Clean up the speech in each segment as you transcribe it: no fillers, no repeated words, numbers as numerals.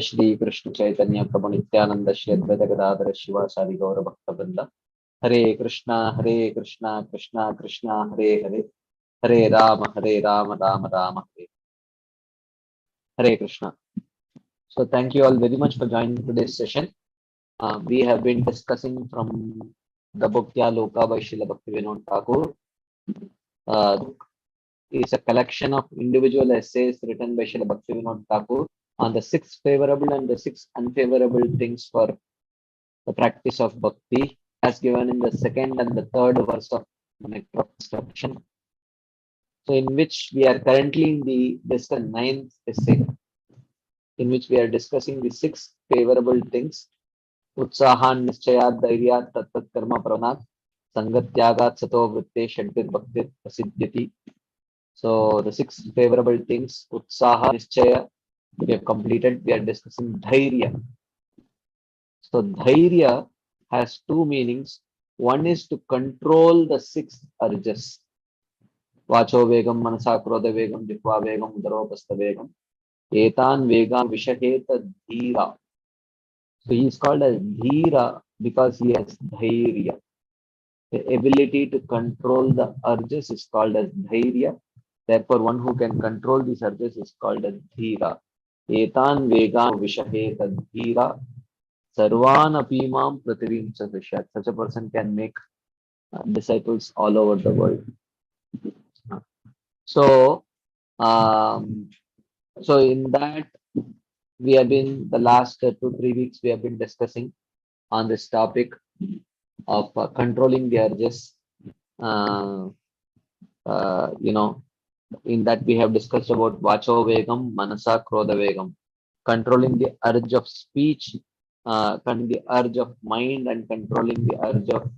Shri Krishna Chaitanya Prabhu Nityananda Shri Advaita Gadadhara Shivasadi Gaura Bhakta Vrinda. Hare Krishna Krishna Krishna Hare Hare, Hare Rama Rama Rama Hare Krishna. So thank you all very much for joining today's session. We have been discussing from the book Loka by Srila Bhaktivinoda Thakur. Is a collection of individual essays written by Srila Bhaktivinoda Thakur on the 6 favorable and the 6 unfavorable things for the practice of Bhakti, as given in the 2nd and the 3rd verse of Nectar of Instruction. So in which we are currently in the 9th essay, in which we are discussing the 6 favorable things. Utsahan Nischayat Dhairyat Tattat Karma Pravanat Sangatyagat Sato Vritte Shadvir Bhaktir Prasiddhyati. So the 6 favorable things, Utsaha Nischaya, we have completed. We are discussing Dhairya. So Dhairya has 2 meanings. One is to control the 6 urges. Vacho Vegam, Manasa Krodha Vegam, Jitva Vegam, Udaropastha Vegam. Etan Vegam Vishaheta Dhira. So he is called as Dhira because he has Dhairya. The ability to control the urges is called as Dhairya. Therefore, one who can control these urges is called as Dhira. Etan Vegam Vishaheta Dhira. Sarvan Apimam Prativim Sadrishat. Such a person can make disciples all over the world. So in that, we have been, the last 2-3 weeks, we have been discussing on this topic of controlling the urges. In that we have discussed about Vacho Vegam, Manasa Krodha Vegam, controlling the urge of speech, controlling the urge of mind, and controlling the urge of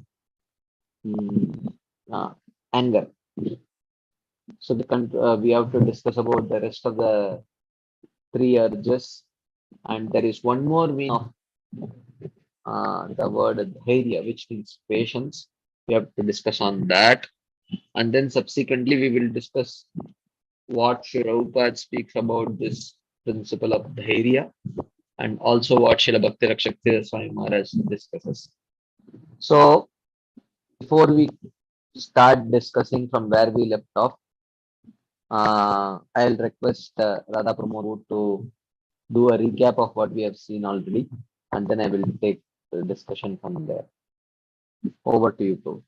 anger. So we have to discuss about the rest of the 3 urges, and there is one more meaning of the word Dhairya, which means patience. We have to discuss on that, and then subsequently we will discuss what Srila Prabhupada speaks about this principle of Dhairya, and also what Srila Bhakti Rakshakti Swami Maharaj discusses. So before we start discussing from where we left off, I'll request Radha Pramod to do a recap of what we have seen already, and then I will take the discussion from there. Over to you, Prabhu.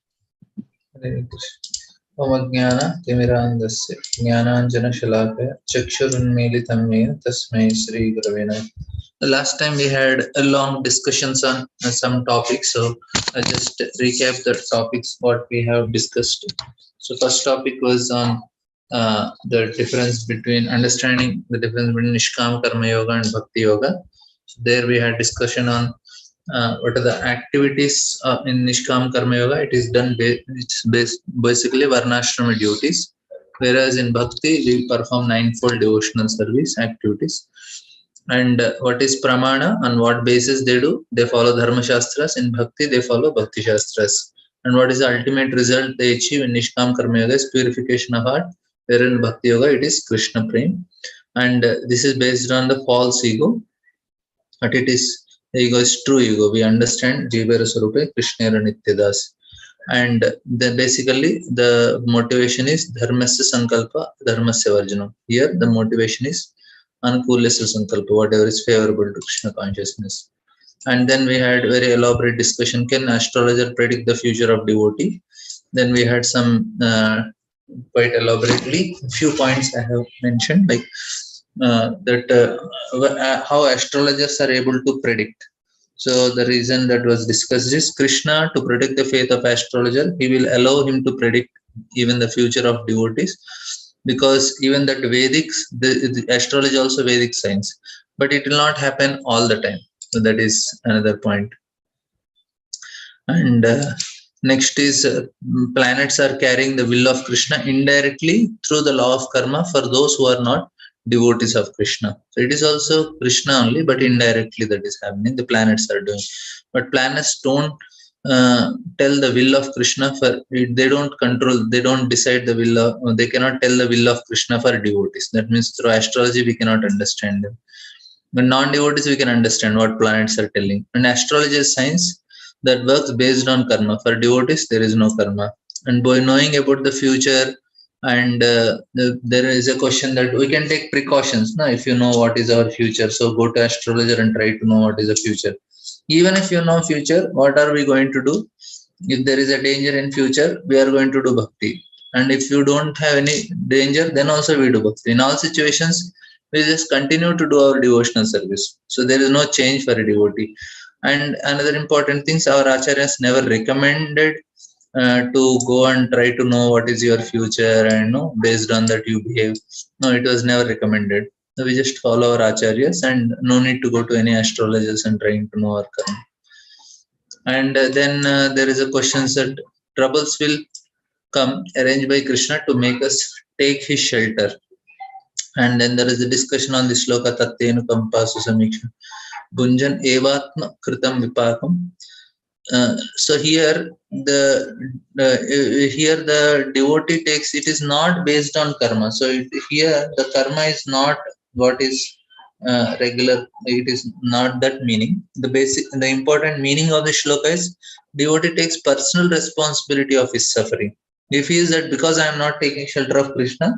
Om Jnana Timirandasya Jnananjana Shalakaya Chakshurunmilitam Mena Tasmai Sri Gurave Namah. The last time we had a long discussions on some topics, so I just recap the topics what we have discussed. So first topic was on the difference between understanding the difference between Nishkam Karma Yoga and Bhakti Yoga. So there we had discussion on what are the activities in Nishkam Karma Yoga. It is done, it's basically Varnashrama duties, whereas in Bhakti we perform 9-fold devotional service activities. And what is Pramana, on what basis they do? They follow Dharma Shastras. In Bhakti they follow Bhakti Shastras. And what is the ultimate result they achieve in Nishkam Karma Yoga is purification of heart, wherein in Bhakti Yoga it is Krishna Prema. And this is based on the false ego, but it is, the ego is true ego. We understand Jivara Sarupe Krishna Nityadas. And then basically the motivation is Dharmasya Sankalpa, Dharmasya Varjana. Here the motivation is Anukulasya Sankalpa, whatever is favorable to Krishna consciousness. And then we had very elaborate discussion, can astrologer predict the future of devotee? Then we had some quite elaborately, a few points I have mentioned, like how astrologers are able to predict. So the reason that was discussed is Krishna, to predict the faith of astrologer, he will allow him to predict even the future of devotees, because even that Vedics, the astrology also Vedic science, but it will not happen all the time. So that is another point. And next is planets are carrying the will of Krishna indirectly through the law of karma for those who are not devotees of Krishna. So it is also Krishna only, but indirectly that is happening. The planets are doing, but planets don't tell the will of Krishna for, they don't control, they don't decide the will of, they cannot tell the will of Krishna for devotees. That means through astrology we cannot understand them. But non-devotees, we can understand what planets are telling. And astrology is science that works based on karma. For devotees, there is no karma. And by knowing about the future, and there is a question that we can take precautions. Now, if you know what is our future, so go to astrologer and try to know what is the future. Even if you know future, what are we going to do? If there is a danger in future, we are going to do bhakti. And if you don't have any danger, then also we do bhakti. In all situations, we just continue to do our devotional service. So there is no change for a devotee. And another important thing, our acharyas never recommended to go and try to know what is your future and based on that you behave. No, it was never recommended. So we just follow our acharyas and no need to go to any astrologers and trying to know our karma. And then there is a question that troubles will come arranged by Krishna to make us take his shelter. And then there is a discussion on the shloka tattenu kampasu samiksha bunjan evatma kritam vipakam. So here the devotee takes, it is not based on karma. So here the karma is not what is regular. It is not that meaning. The important meaning of the shloka is devotee takes personal responsibility of his suffering. He feels that because I am not taking shelter of Krishna,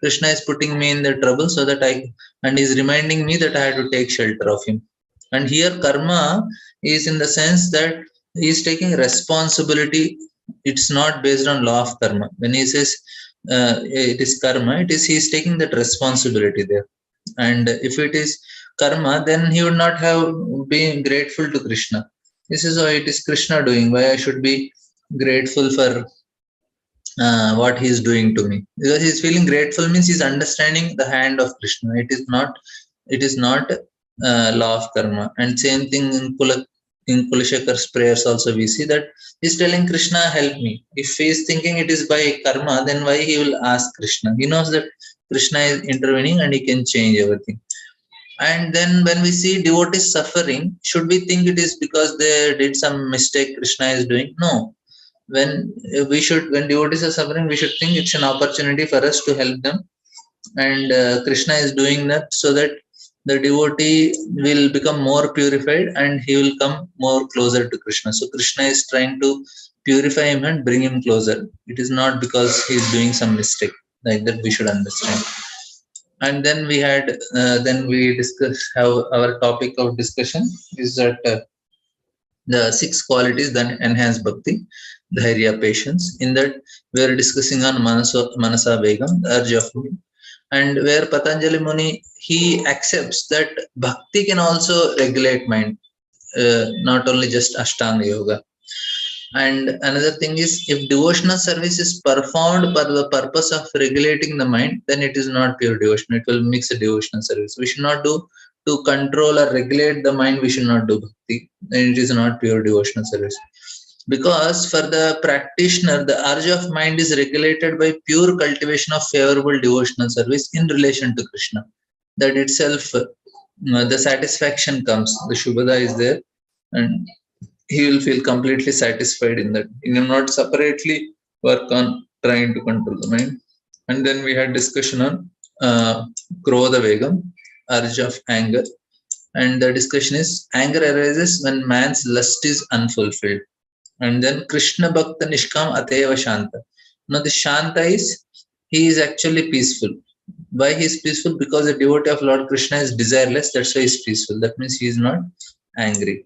Krishna is putting me in the trouble, so that and is reminding me that I have to take shelter of him. And here karma is in the sense that he is taking responsibility. It's not based on law of karma. When he says it is karma, it is he is taking that responsibility there. And if it is karma, then he would not have been grateful to Krishna. This is why it is Krishna doing. Why I should be grateful for what he is doing to me? Because he is feeling grateful means he is understanding the hand of Krishna. It is not. It is not law of karma. And same thing in Kulashekar's prayers also we see that he's telling Krishna, help me. If he is thinking it is by karma, then why he will ask Krishna? He knows that Krishna is intervening and he can change everything. And then when we see devotees suffering, should we think it is because they did some mistake Krishna is doing? No. When devotees are suffering, we should think it's an opportunity for us to help them. And Krishna is doing that so that the devotee will become more purified and he will come more closer to Krishna. So Krishna is trying to purify him and bring him closer. It is not because he is doing some mistake. Like that we should understand. And then we discussed how our topic of discussion is that the 6 qualities that enhance bhakti, dhairya, patience. In that we are discussing on manasa vegam, the urge of me. And where Patanjali Muni, he accepts that bhakti can also regulate mind, not only just Ashtanga Yoga. And another thing is, if devotional service is performed for the purpose of regulating the mind, then it is not pure devotion. It will mix a devotional service. We should not do to control or regulate the mind. We should not do bhakti. And it is not pure devotional service. Because for the practitioner, the urge of mind is regulated by pure cultivation of favorable devotional service in relation to Krishna. That itself, the satisfaction comes. The Shubhada is there, and he will feel completely satisfied in that. He will not separately work on trying to control the mind. And then we had discussion on Krodha Vegam, urge of anger. And the discussion is, anger arises when man's lust is unfulfilled. And then Krishna Bhakta Nishkam Ateva Shanta. Now the Shanta is, he is actually peaceful. Why he is peaceful? Because the devotee of Lord Krishna is desireless, that's why he is peaceful. That means he is not angry.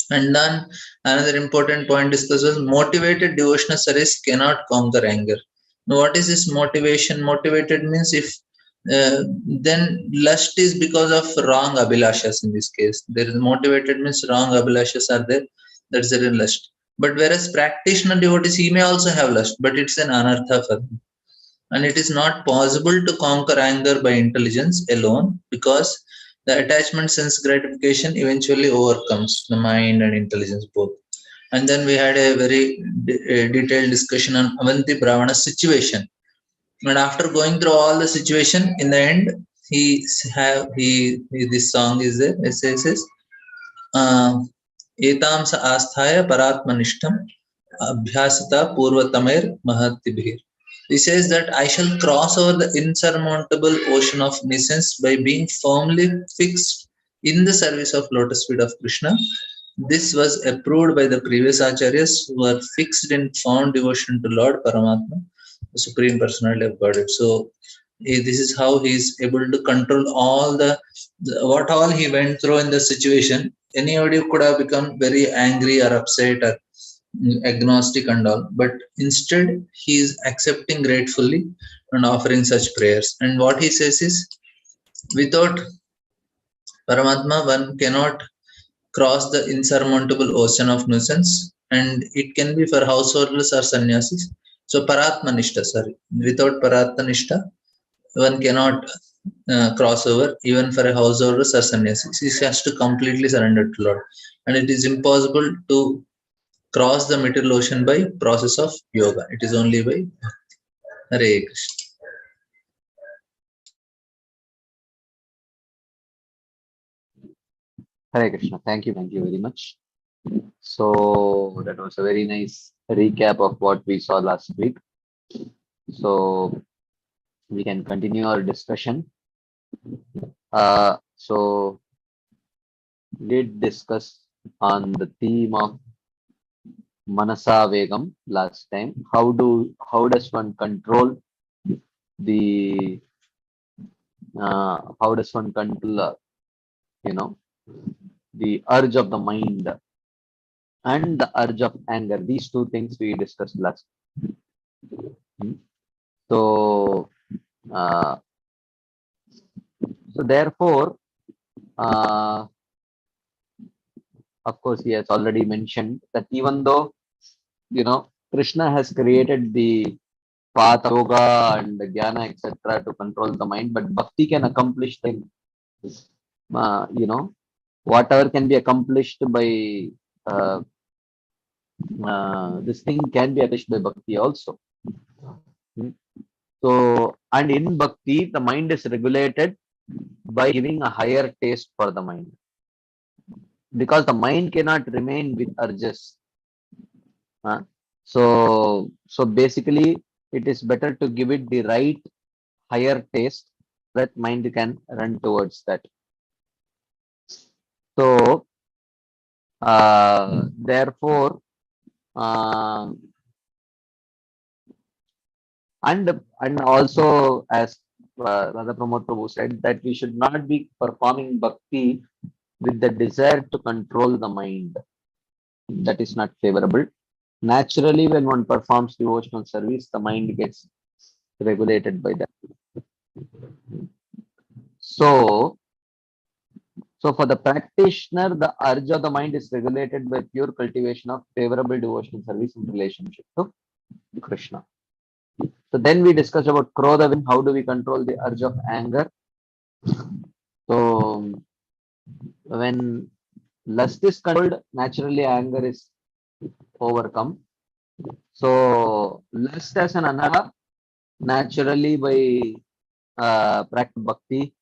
And then another important point discussed was motivated devotional service cannot conquer anger. Now what is this motivation? Motivated means if then lust is because of wrong abhilashas in this case. There is motivated means wrong abhilashas are there. That's the lust. But whereas practitioner devotees, he may also have lust, but it's an anartha for him. And it is not possible to conquer anger by intelligence alone, because the attachment sense gratification eventually overcomes the mind and intelligence both. And then we had a very detailed discussion on Avanti Bravana's situation. And after going through all the situation, in the end, this song is there. It says, एतां स आस्थाय परात्मनिष्ठम अभ्यासिता पूर्वतमैर महत्तिभिः. He says that I shall cross over the insurmountable ocean of nescience by being firmly fixed in the service of lotus feet of Krishna. This was approved by the previous acharyas who were fixed in fond devotion to Lord Paramatma, the Supreme Personality of Godhead. So this is how he is able to control all what all he went through in the situation. Anybody could have become very angry or upset or agnostic and all, but instead he is accepting gratefully and offering such prayers. And what he says is, without Paramatma, one cannot cross the insurmountable ocean of nuisance, and it can be for householders or sannyasis. So, Paratmanishta, sorry, without Paratmanishta, one cannot cross over even for a householder or sannyasis. He has to completely surrender to Lord, and it is impossible to cross the material ocean by process of yoga. It is only by Hare Krishna. Hare Krishna. Thank you very much. So that was a very nice recap of what we saw last week. So we can continue our discussion. So we did discuss on the theme of Manasa Vegam last time. How does one control the how does one control you know the urge of the mind and the urge of anger? These two things we discussed last. So so therefore, of course, he has already mentioned that even though Krishna has created the path of yoga and the jnana, etc., to control the mind, but bhakti can accomplish things. Whatever can be accomplished by this thing can be accomplished by bhakti also. So, and in bhakti, the mind is regulated by giving a higher taste for the mind, because the mind cannot remain with urges. So basically, it is better to give it the right higher taste that mind can run towards that. So, therefore, and also, as Radha Pramod Prabhu said, that we should not be performing bhakti with the desire to control the mind. That is not favorable. Naturally, when one performs devotional service, the mind gets regulated by that. So for the practitioner, the urge of the mind is regulated by pure cultivation of favorable devotional service in relationship to Krishna. So then we discussed about Krodha, how do we control the urge of anger. So when lust is controlled, naturally anger is overcome. So lust as an anara, naturally by practice bhakti,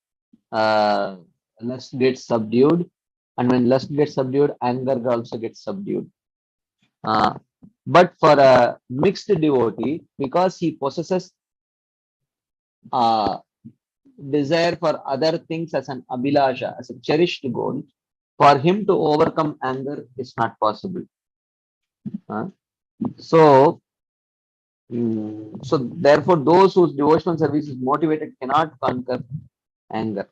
lust gets subdued, and when lust gets subdued, anger also gets subdued. But for a mixed devotee, because he possesses desire for other things as an abhilasha, as a cherished goal, for him to overcome anger is not possible. So therefore, those whose devotional service is motivated cannot conquer anger.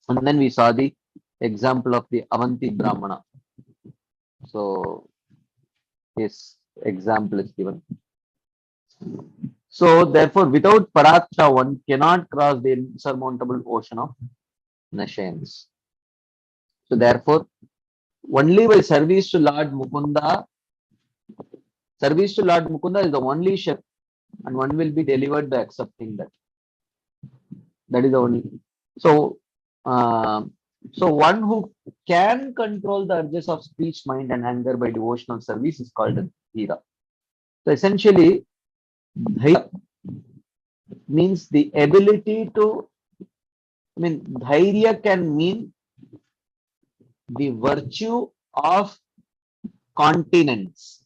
And then we saw the example of the Avanti Brahmana. So his example is given. So therefore, without Paraksha, one cannot cross the insurmountable ocean of nescience. So therefore, only by service to Lord Mukunda, service to Lord Mukunda is the only step, and one will be delivered by accepting that. That is the only. So, so one who can control the urges of speech, mind, and anger by devotional service is called a dhira. So essentially, dhira means the ability to. I mean, dhairya can mean the virtue of continence.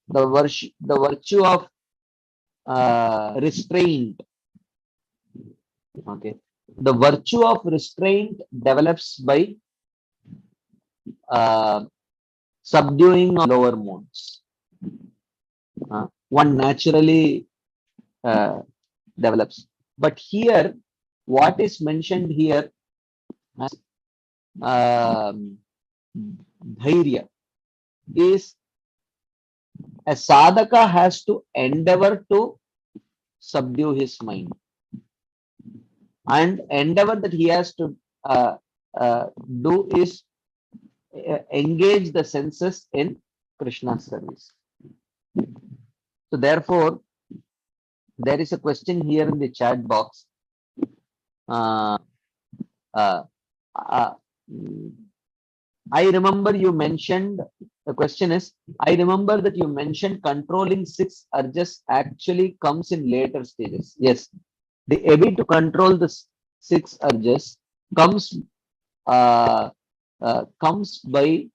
the virtue of restraint. Okay, the virtue of restraint develops by subduing of lower modes. One naturally develops. But here, what is mentioned here as dhairya is a sadhaka has to endeavor to subdue his mind, and endeavor that he has to do is engage the senses in Krishna's service. So therefore, there is a question here in the chat box. Uh, uh, uh, I remember you mentioned, the question is, I remember that you mentioned controlling 6 urges actually comes in later stages. Yes, the ability to control the 6 urges comes comes by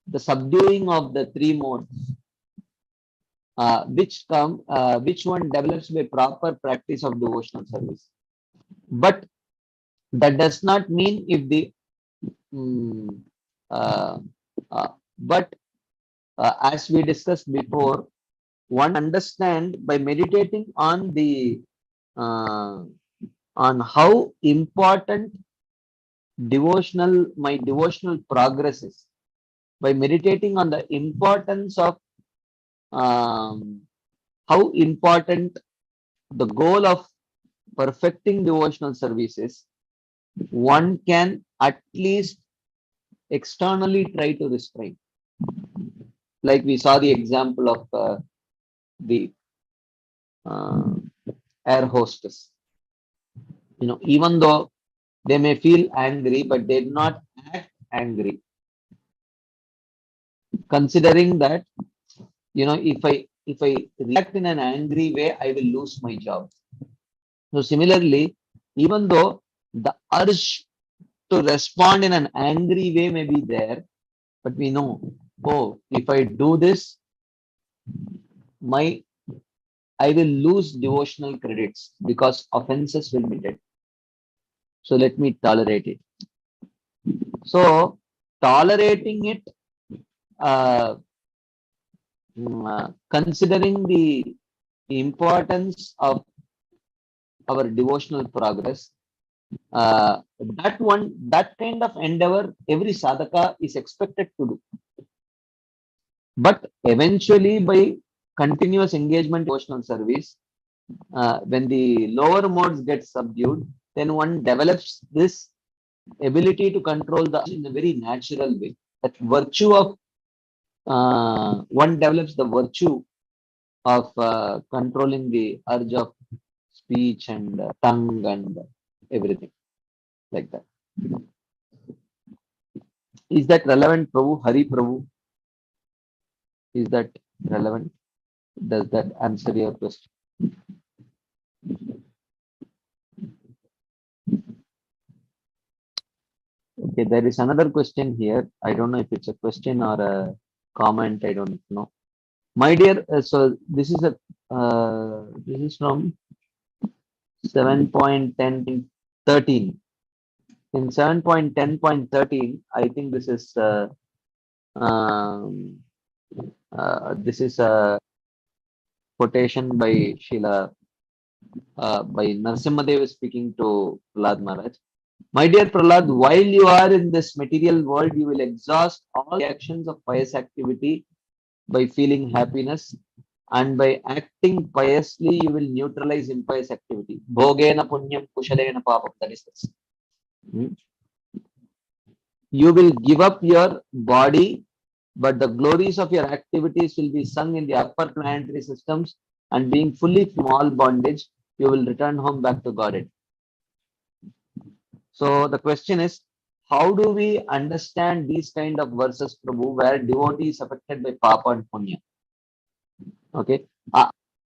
the subduing of the 3 modes, which one develops by proper practice of devotional service. But that does not mean if the but as we discussed before, one understand by meditating on the on how important my devotional progress is, by meditating on the importance of how important the goal of perfecting devotional services, one can at least externally try to restrain. Like we saw the example of the air hostess. Even though they may feel angry, but they do not act angry, considering that if I react in an angry way, I will lose my job. So similarly, even though the urge to respond in an angry way may be there, but we know, oh, if I do this, I will lose devotional credits because offenses will be there. So let me tolerate it. So tolerating it, considering the importance of our devotional progress, that kind of endeavor every sadhaka is expected to do. But eventually, by continuous engagement in devotional service, when the lower modes get subdued, then one develops this ability to control the in a very natural way. That virtue of one develops the virtue of controlling the urge of speech and tongue and everything like that. Is that relevant, Prabhu? Hari Prabhu? Is that relevant? Does that answer your question? Okay, there is another question here. I don't know if it's a question or a comment. I don't know. My dear, so this is from 7.10.13. In 7.10.13, I think this is a quotation by Srila by Narasimhadev speaking to Prahlad Maharaj. My dear Prahlad, while you are in this material world, you will exhaust all the actions of pious activity by feeling happiness, and by acting piously, you will neutralize impious activity. Bhogena punyam kushalena papam. That is this. You will give up your body, but the glories of your activities will be sung in the upper planetary systems, and being fully from all bondage, you will return home back to Godhead. So the question is, how do we understand these kind of verses, Prabhu, where devotee is affected by Papa and Punya? Okay,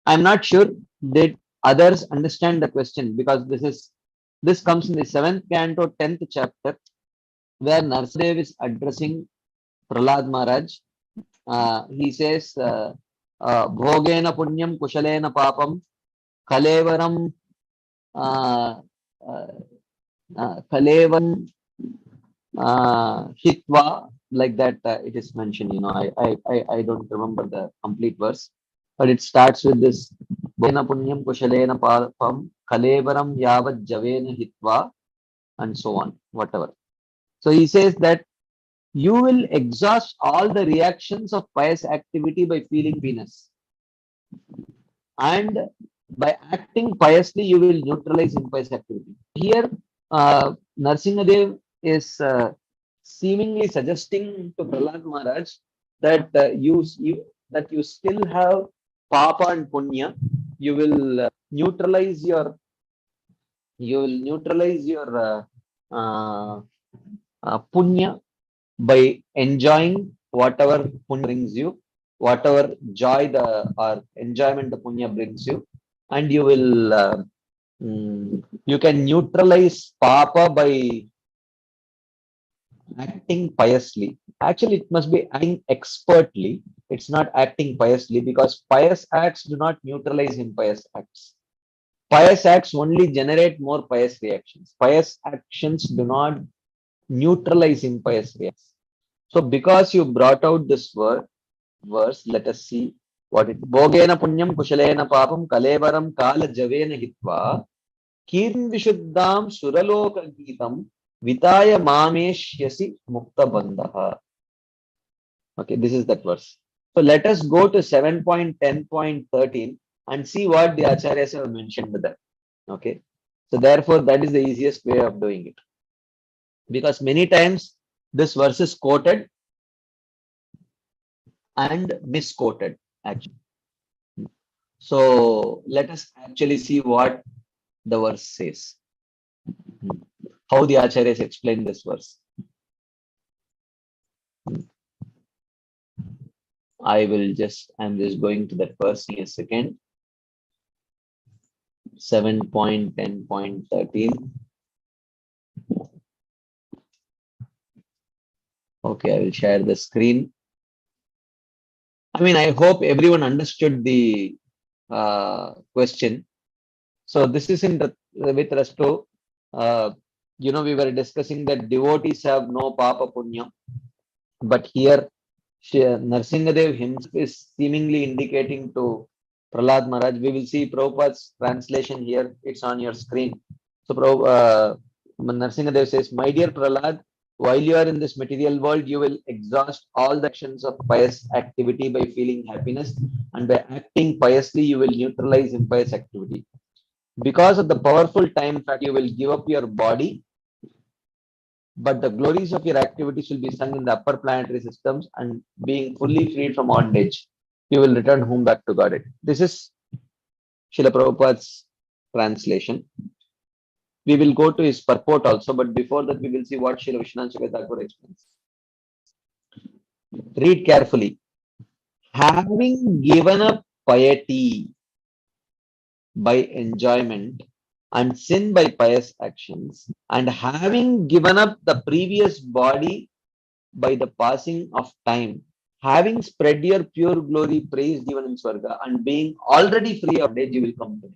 I'm not sure did others understand the question, because this comes in the 7th canto, 10th chapter, where Narasimhadev is addressing Prahlad Maharaj. He says, Bhogena punyam kushalena papam kalevaram kalevan hitva, like that it is mentioned. I don't remember the complete verse, but it starts with this Bhogena punyam kushalena papam kalevaram yavat javena hitva, and so on, whatever. So he says that you will exhaust all the reactions of pious activity by feeling happiness. And by acting piously, you will neutralize impious activity. Here, Narsingadev is seemingly suggesting to Prahlad Maharaj that that you still have papa and punya. You will neutralize your punya by enjoying whatever punya brings you, whatever joy or enjoyment the punya brings you, and you will you can neutralize papa by acting piously. Actually, it must be acting expertly. It's not acting piously, because pious acts do not neutralize impious acts. Pious acts only generate more pious reactions. Pious actions do not neutralize impious reactions. So because you brought out this verse, let us see what it. Bhogena punyam kushalena papam kalevaram kala javena hitva kirn vishuddham suraloka geetam vitaya mameshyasi mukta bandha. Okay, this is that verse. So let us go to 7.10.13 and see what the acharyas have mentioned there. Okay, so therefore that is the easiest way of doing it, because many times this verse is quoted and misquoted actually. So let us actually see what the verse says, how the acharyas explain this verse. I'm just going to that verse in a second. 7.10.13. Okay, I will share the screen. I hope everyone understood the question. So this is with respect to, we were discussing that devotees have no papa punya, but here Narsingadev himself is seemingly indicating to Prahlad Maharaj. We will see Prabhupada's translation here. It's on your screen. So Narsingadev says, "My dear Prahlad, while you are in this material world, you will exhaust all the actions of pious activity by feeling happiness, and by acting piously, you will neutralize impious activity. Because of the powerful time factor, you will give up your body, but the glories of your activities will be sung in the upper planetary systems, and being fully freed from bondage, you will return home back to Godhead." This is Srila Prabhupada's translation. We will go to his purport also, but before that, we will see what Srila Vishwanath Chakravarti explains. Read carefully. Having given up piety by enjoyment and sin by pious actions, and having given up the previous body by the passing of time, having spread your pure glory, praised even in Swarga, and being already free of death, you will come to me.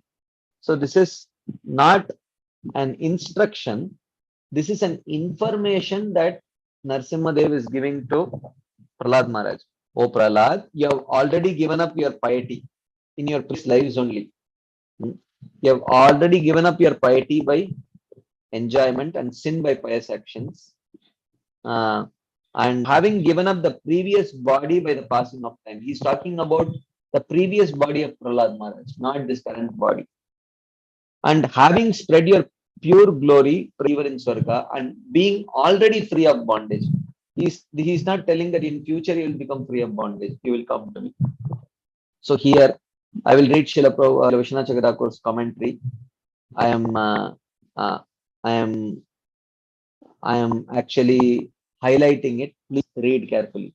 So this is not an instruction. This is an information that Narsimhadev is giving to Prahlad Maharaj. Oh Prahlad, you have already given up your piety in your previous lives only. You have already given up your piety by enjoyment and sin by pious actions. And having given up the previous body by the passing of time. He's talking about the previous body of Prahlad Maharaj, not this current body. And having spread your pure glory, even in Swarga, and being already free of bondage. He's not telling that in future you will become free of bondage. You will come to me. So here, I will read Srila Vishwanath Chakravarti's commentary. I am actually highlighting it. Please read carefully.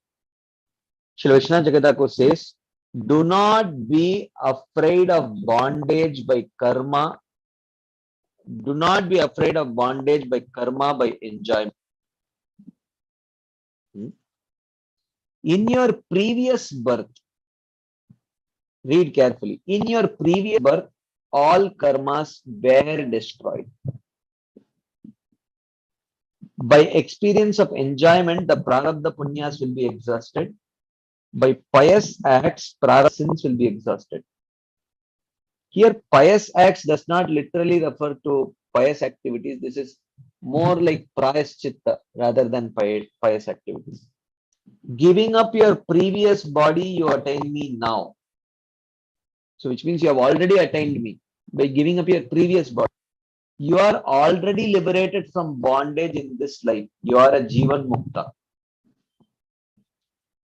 Srila Vishwanath Chakravarti says, "Do not be afraid of bondage by karma. Do not be afraid of bondage by karma, by enjoyment. In your previous birth, Read carefully. In your previous birth, all karmas were destroyed. By experience of enjoyment, the prarabdha punyas will be exhausted. By pious acts, prarabdha sins will be exhausted. Here, pious acts does not literally refer to pious activities. This is more like prayaschitta rather than pious activities. Giving up your previous body, you attain me now. So, which means you have already attained me by giving up your previous body. You are already liberated from bondage in this life. You are a Jivan Mukta.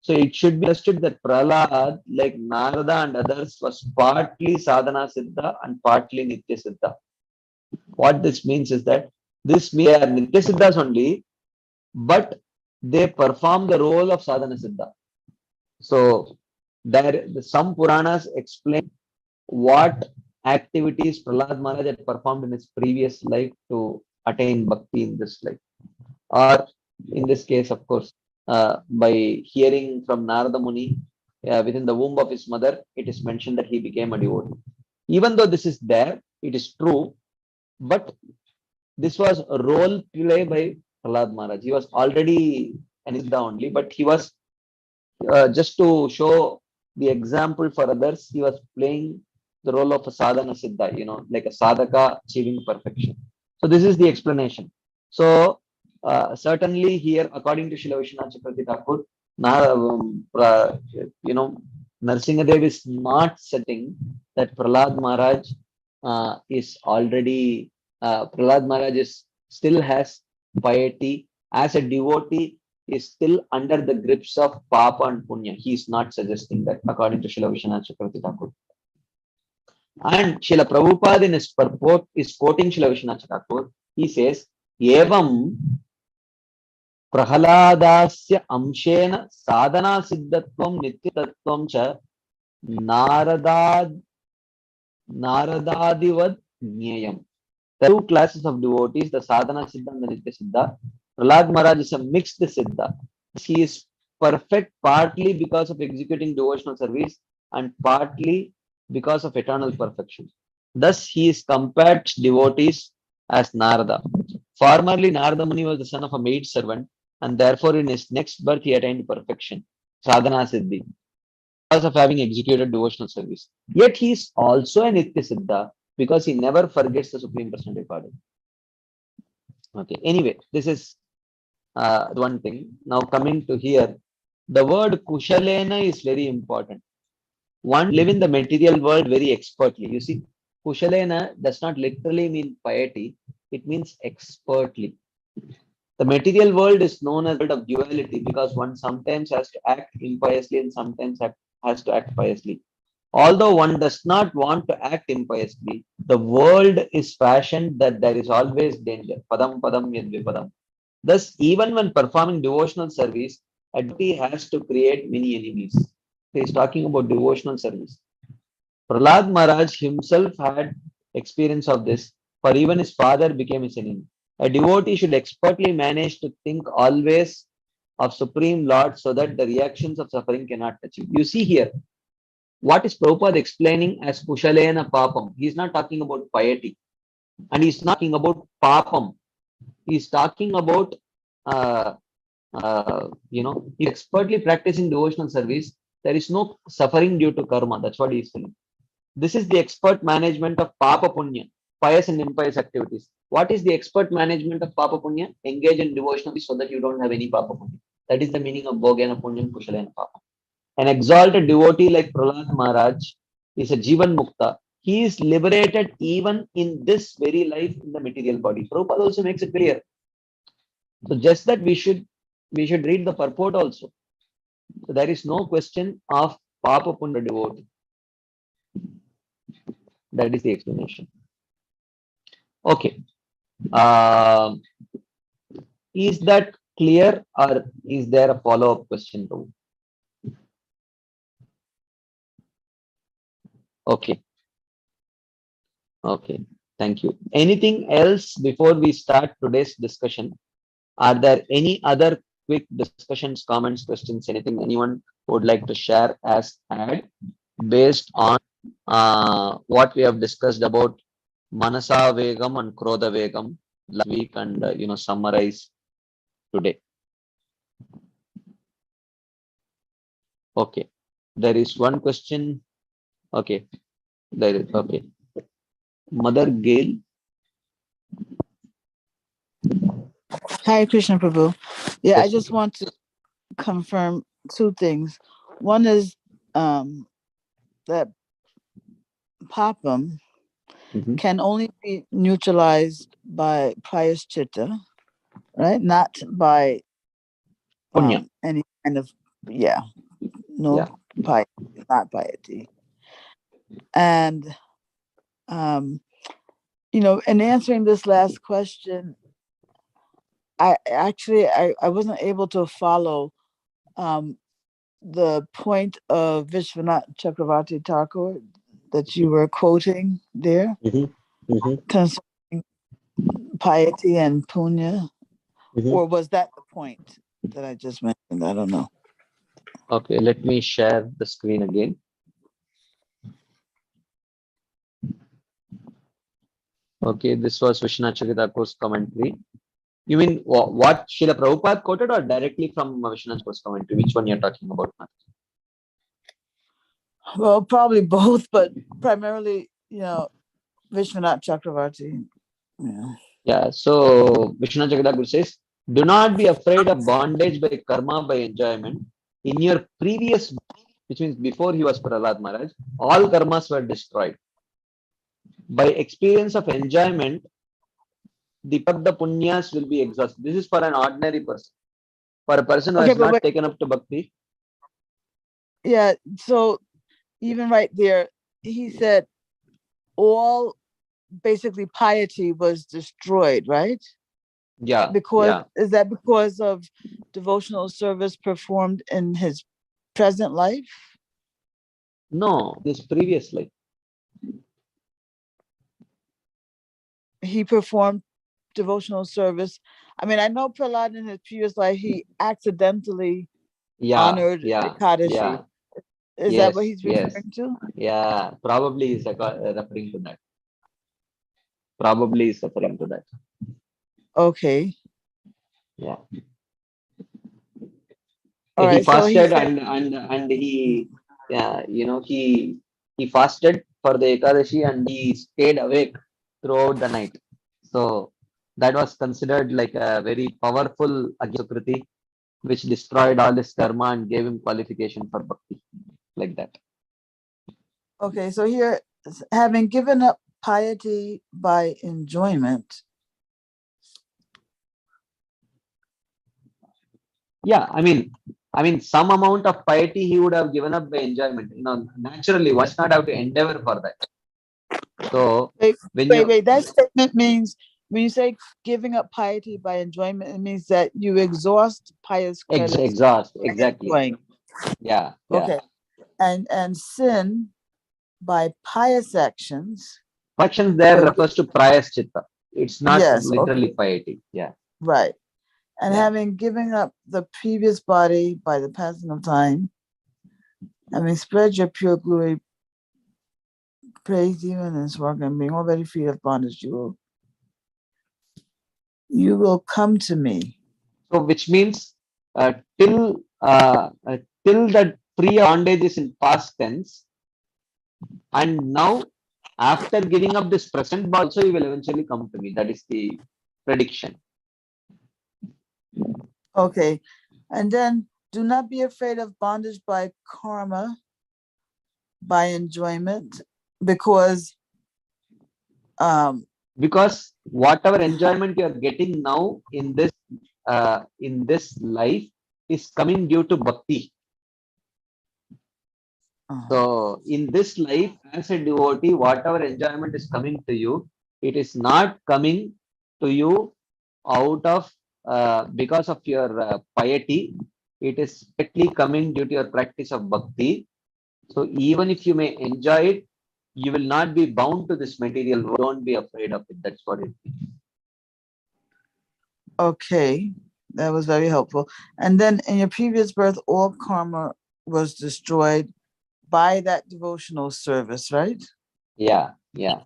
So it should be understood that Prahlad, like Narada and others, was partly sadhana siddha and partly nitya siddha. What this means is that this means they are nitya siddhas only, but they perform the role of sadhana siddha. So there, some Puranas explain what activities Prahlad Maharaj had performed in his previous life to attain bhakti in this life. Or in this case, of course, by hearing from Narada Muni within the womb of his mother, it is mentioned that he became a devotee. Even though this is there, it is true, but this was a role play by Prahlad Maharaj. He was already an Siddha only, but he was just to show the example for others, he was playing the role of a sadhana siddha, like a sadhaka achieving perfection. So this is the explanation. So certainly here, according to Srila Vishwanath Chakravarti Thakur, Narsingadev is not setting that Prahlad Maharaj is already, Prahlad Maharaj is still has piety as a devotee, is still under the grips of Papa and Punya. He is not suggesting that, according to Srila Vishwanath Chakravarti Thakur. And Srila Prabhupada in his purport is quoting Srila Vishwanath Thakur. He says, Evam Prahaladasya Amshena Sadhana Siddhatvam Nityatatvam Cha Naradadivad Nyayam. The two classes of devotees, the sadhana siddha and the nitya siddha. Prahlad Maharaj is a mixed siddha. He is perfect partly because of executing devotional service and partly because of eternal perfection. Thus, he is compared to devotees as Narada. Formerly, Narada Muni was the son of a maid servant, and therefore, in his next birth, he attained perfection, sadhana siddhi, because of having executed devotional service. Yet, he is also a nitya siddha because he never forgets the Supreme Personality of Godhead. Okay, anyway, this is one thing. Now coming to here, the word kushalena is very important. One live in the material world very expertly. You see, kushalena does not literally mean piety, it means expertly. The material world is known as a world of duality because one sometimes has to act impiously and sometimes has to act piously. Although one does not want to act impiously, the world is fashioned that there is always danger. Padam padam yad vipadam. Thus, even when performing devotional service, a devotee has to create many enemies. He is talking about devotional service. Prahlad Maharaj himself had experience of this, for even his father became his enemy. A devotee should expertly manage to think always of Supreme Lord so that the reactions of suffering cannot touch him. You see here, what is Prabhupada explaining as Kushalena Papam? He is not talking about piety and he is not talking about Papam. He is talking about, expertly practicing devotional service. There is no suffering due to karma. That's what he is saying. This is the expert management of Papa Punya, pious and impious activities. What is the expert management of Papa Punya? Engage in devotional so that you don't have any Papa Punya. That is the meaning of Bhogena Punyam Kushalena Papa. An exalted devotee like Prahlad Maharaj is a Jivan Mukta. He is liberated even in this very life in the material body. Prabhupada also makes it clear. So just that we should read the purport also. So there is no question of Papa Punya devotee. That is the explanation. Okay. Is that clear or is there a follow-up question? Okay. Okay. Thank you. Anything else before we start today's discussion? Are there any other quick discussions, comments, questions, anything anyone would like to share as add? based on what we have discussed about Manasa Vegam and Krodha Vegam last week and summarize today. Okay, there is one question. Okay, there is okay. Mother Gail. Hi, Krishna Prabhu. Yeah, I Yes, just want to confirm two things. One is that papam Mhm. can only be neutralized by prayaschitta, right? Not by Punya. any kind of no Yeah. piety, not piety. And in answering this last question, I wasn't able to follow the point of Vishwanath Chakravarti Thakur that you were quoting there concerning piety and punya, or was that the point that I just mentioned? I don't know. Okay, let me share the screen again. Okay, this was Vishwanath Chakravarti's commentary. You mean what Srila Prabhupada quoted or directly from Vishwanath Chakravarti's commentary? Which one you're talking about? Well, probably both, but primarily, Vishwanath Chakravarti. Yeah, so Vishwanath Chakravarti says, do not be afraid of bondage by karma, by enjoyment. In your previous, which means before he was Prahlad Maharaj, all karmas were destroyed. By experience of enjoyment, the punyas will be exhausted. This is for an ordinary person. For a person who has not taken up to bhakti. Yeah, so even right there, he said all basically piety was destroyed, right? Yeah. Is that because of devotional service performed in his present life? No, this previous life. He performed devotional service. I mean, I know Prahlad in his previous life, he accidentally honored Ekadashi. Is that what he's referring to? Yeah, probably is referring to that. Probably is referring to that. Okay. Yeah. All he right, fasted so he and he he fasted for the Ekadashi and he stayed awake throughout the night. So that was considered like a very powerful Agyakriti, which destroyed all his karma and gave him qualification for bhakti, like that. Okay, so here, having given up piety by enjoyment. Yeah, I mean, some amount of piety he would have given up by enjoyment. Naturally, one does not have to endeavor for that. So wait, that statement means when you say giving up piety by enjoyment, it means that you exhaust pious credits. Exhaust, exactly. Yeah. Okay. And sin by pious actions. Actions there refers to prayaschitta. It's not literally piety. Yeah. Right. And having given up the previous body by the passing of time, having spread your pure glory, praise even in Swarga, and being already free of bondage, you will come to me. So, which means till that free bondage is in past tense, and now after giving up this present body, also you will eventually come to me. That is the prediction. Okay, and then do not be afraid of bondage by karma, by enjoyment, because whatever enjoyment you are getting now in this life is coming due to bhakti. So in this life, as a devotee, whatever enjoyment is coming to you, it is not coming to you out of because of your piety. It is strictly coming due to your practice of bhakti. So even if you may enjoy it, you will not be bound to this material. Don't be afraid of it. That's what it means. Okay, that was very helpful. And then in your previous birth, all karma was destroyed by that devotional service, right? Yeah, yeah.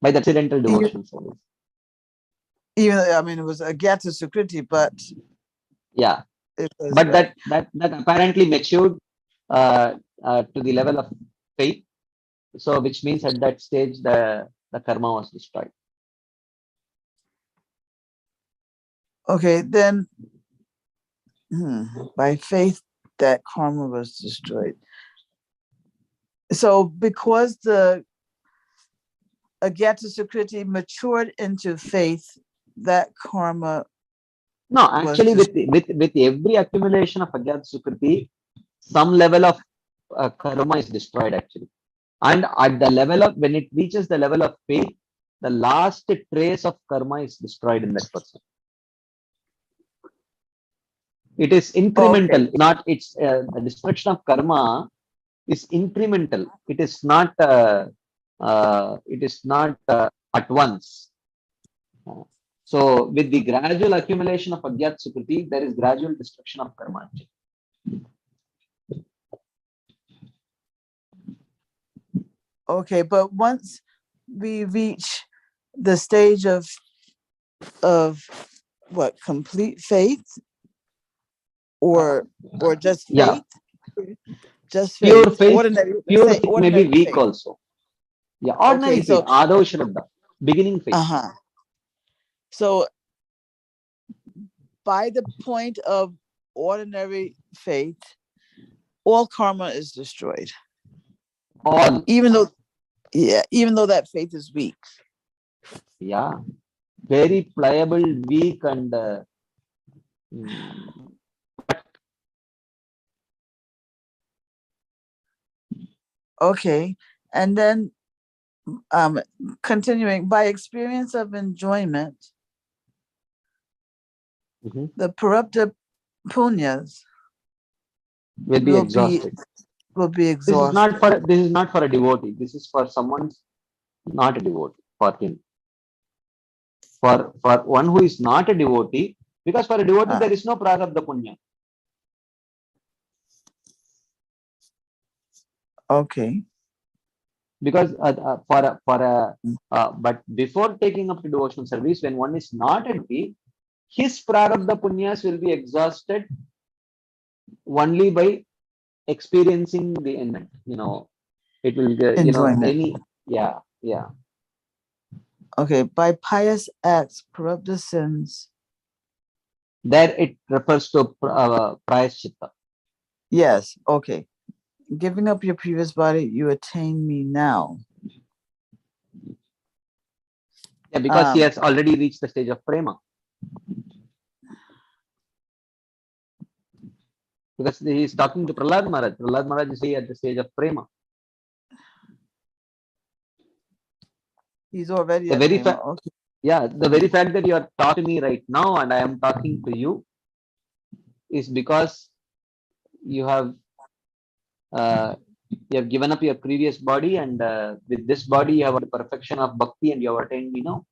By the accidental devotional service. Even though, I mean, it was a Gyata Sukriti, but yeah, it was, but right. that apparently matured to the level of faith. So, which means at that stage the karma was destroyed. Okay, then by faith that karma was destroyed. So because the Agyata Sukriti matured into faith, that karma. No, actually, with every accumulation of Agyata Sukriti, some level of karma is destroyed actually. And at the level of, when it reaches the level of faith, the last trace of karma is destroyed in that person. It is incremental, okay. not it's the destruction of karma is incremental. It is not at once. So with the gradual accumulation of Agyat Sukriti, there is gradual destruction of karma. Okay, but once we reach the stage of what, complete faith or just faith? Yeah. Just faith. Pure faith, ordinary, pure faith may be weak faith. also. Yeah, ordinary faith, Adav Shraddha, beginning faith. So by the point of ordinary faith, all karma is destroyed. All. Even though that faith is weak. Yeah, very pliable, weak, and okay, and then continuing, by experience of enjoyment, the parabdha punyas will be exhausted. This is not for a devotee. This is for someone not a devotee. For him. For one who is not a devotee, because for a devotee there is no prarabdha punya. Okay. Because but before taking up the devotional service, when one is not a devotee, his prarabdha punyas will be exhausted only by experiencing the enjoyment. It will enjoyment. Yeah. Okay, by pious acts, prarabdha sins. There it refers to prayaschitta. Yes, okay. Giving up your previous body, you attain me now. Yeah, because he has already reached the stage of Prema. Because he is talking to Prahlad Maharaj. Prahlad Maharaj is at the stage of Prema. He's already at Prema. Okay. Yeah, the very fact that you are talking to me right now and I am talking to you is because you have given up your previous body, and with this body you have the perfection of Bhakti and you have attained me now.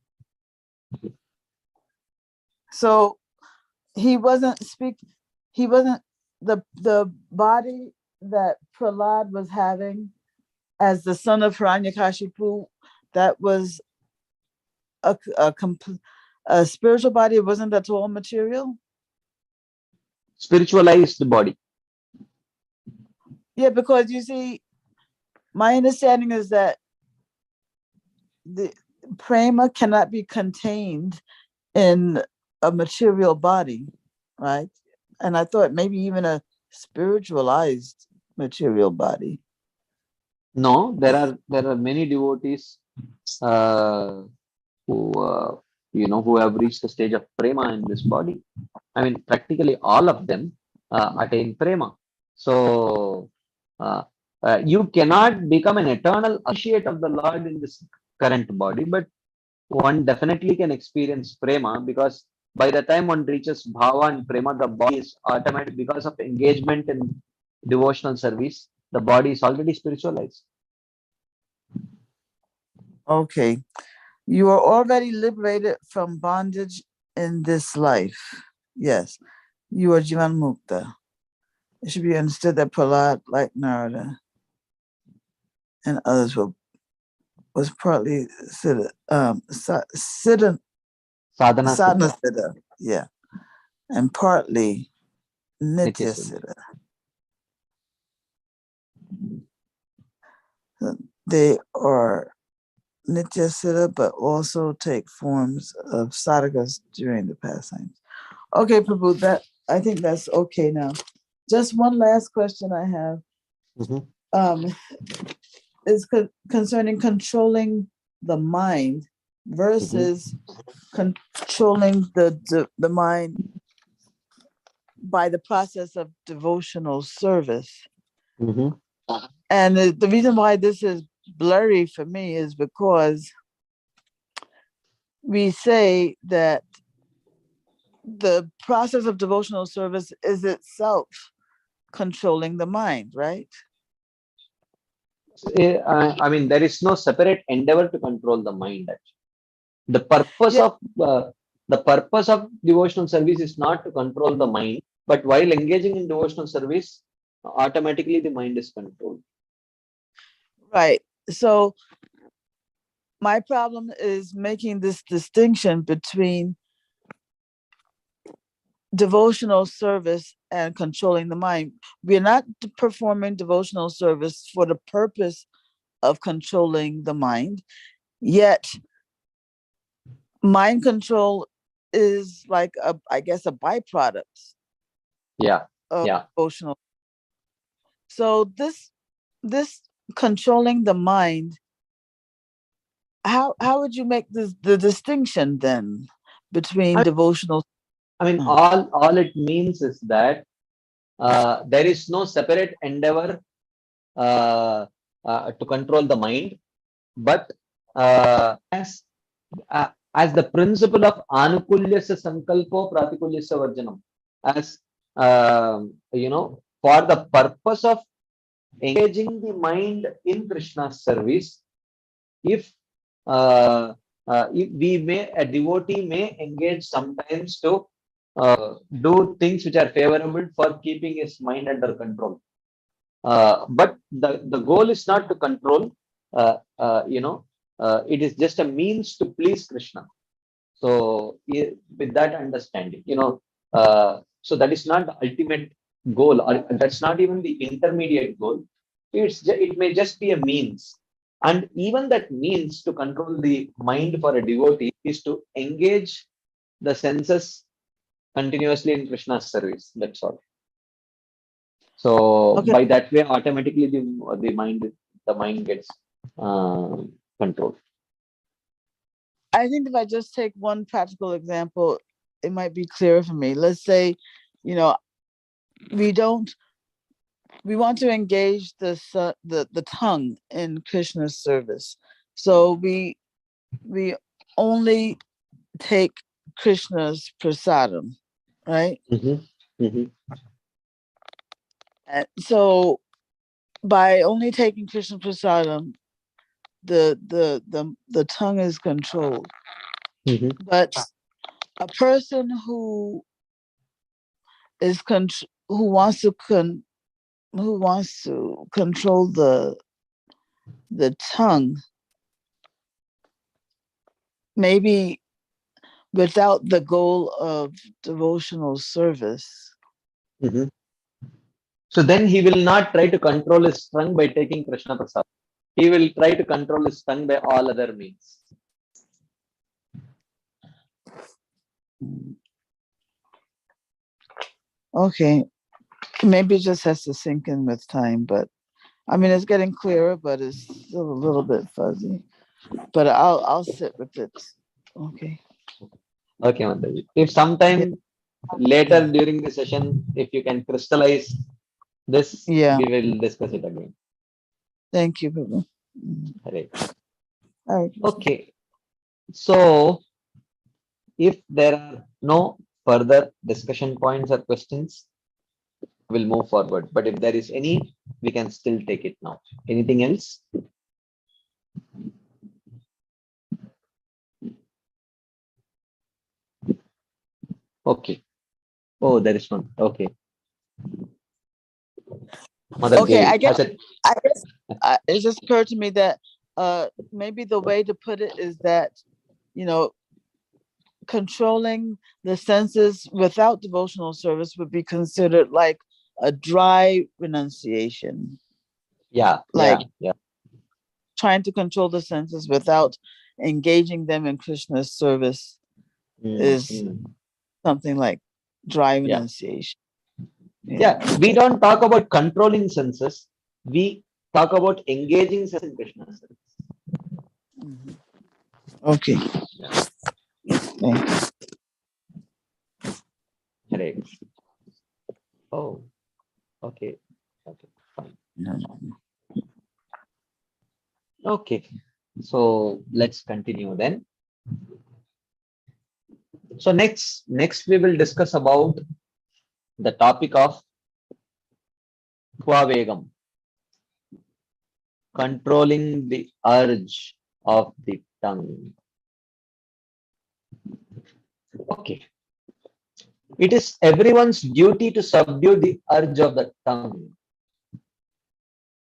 So he wasn't the body that Prahlad was having as the son of Hiranyakashipu, that was a spiritual body. It wasn't at all material. Spiritualized body. Yeah, because you see, my understanding is that the Prema cannot be contained in a material body, right? And I thought maybe even a spiritualized material body. No, there are many devotees who have reached the stage of Prema in this body. I mean, practically all of them attain Prema. So you cannot become an eternal associate of the Lord in this current body, but one definitely can experience Prema, because by the time one reaches Bhava and Prema, the body is automatic because of engagement in devotional service. The body is already spiritualized. Okay. You are already liberated from bondage in this life. Yes. You are Jivan Mukta. It should be understood that Prahlad, like Narada, and others was partly sadhana Sadhana siddha, yeah, and partly nitya Siddha. siddha. They are nitya siddha, but also take forms of sadhakas during the pastimes. Okay, Prabhu, I think that's okay now. Just one last question I have. Is concerning controlling the mind versus controlling the mind by the process of devotional service. And the reason why this is blurry for me is because we say that the process of devotional service is itself controlling the mind, right? I mean, there is no separate endeavor to control the mind. Actually. The purpose of devotional service is not to control the mind, but while engaging in devotional service, automatically the mind is controlled. Right. So my problem is making this distinction between devotional service and controlling the mind. We're not performing devotional service for the purpose of controlling the mind, yet mind control is like I guess a byproduct of devotional. So this controlling the mind, how would you make the distinction then between devotional? I mean, all it means is that there is no separate endeavor to control the mind, but as the principle of anukulyasya sankalpo pratikulyasya varjanam, as for the purpose of engaging the mind in Krishna's service, if a devotee may engage sometimes to do things which are favorable for keeping his mind under control. But the goal is not to control, it is just a means to please Krishna. So with that understanding, so that is not the ultimate goal, or that's not even the intermediate goal. It may just be a means. And even that means to control the mind for a devotee is to engage the senses continuously in Krishna's service. That's all. So by that way, automatically the mind gets controlled. I think if I just take one practical example, it might be clearer for me. Let's say, we want to engage the tongue in Krishna's service. So we only take Krishna's prasadam, right? And so by only taking Krishna's prasadam, the tongue is controlled. But a person who wants to control the tongue, maybe without the goal of devotional service. So then he will not try to control his tongue by taking Krishna Prasad. He will try to control his tongue by all other means. Okay. Maybe it just has to sink in with time, but I mean, it's getting clearer, but it's still a little bit fuzzy. But I'll sit with it. Okay. Okay, Mandaji. If sometime later during the session, if you can crystallize this, we will discuss it again. Thank you, Prabhu. Right. All right. Okay. So if there are no further discussion points or questions, we'll move forward. But if there is any, we can still take it now. Anything else? Okay. Oh, there is one. Okay. Mother okay, Devi. I guess it just occurred to me that maybe the way to put it is that, controlling the senses without devotional service would be considered like a dry renunciation. Yeah. Like yeah. trying to control the senses without engaging them in Krishna's service is something like dry renunciation. Yeah, we don't talk about controlling senses. We talk about engaging senses in Krishna's service. Okay. Right. Oh, okay. Okay, fine. Okay, so let's continue then. So next we will discuss about the topic of Kvavegam, controlling the urge of the tongue. Okay. It is everyone's duty to subdue the urge of the tongue.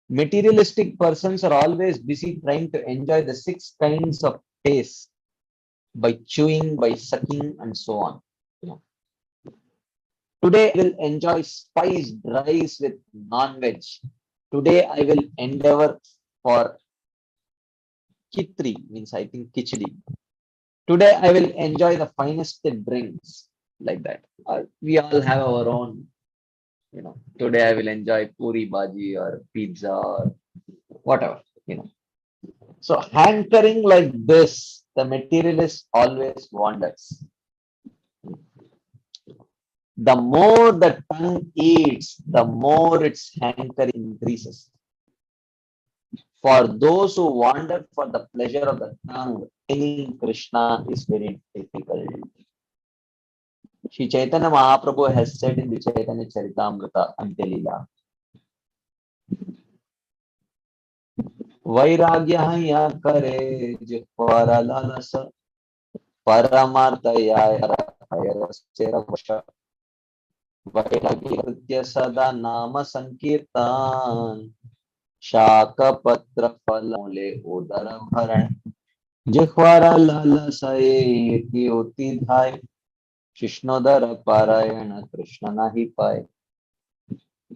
Materialistic persons are always busy trying to enjoy the 6 kinds of taste by chewing, by sucking, and so on. Today I will enjoy spiced rice with non-veg. Today I will endeavor for kitri, means I think kichdi. Today I will enjoy the finest drinks, like that. We all have our own, today I will enjoy puri bhaji or pizza or whatever, So hankering like this, the materialist always wanders. The more the tongue eats, the more its hankering increases. For those who wander for the pleasure of the tongue, attaining Krishna is very difficult. Shri Chaitanya Mahaprabhu has said in the Chaitanya Charitamrita Antelila, Vairagya ya kare jitvara lalasa paramartha ya kayasera vasha Vairagya sada nama sankirtan Shakapatra phalole udara bharan Jikhwara lalasaye oti dhai Shishnodara parayana Krishna nahi pai.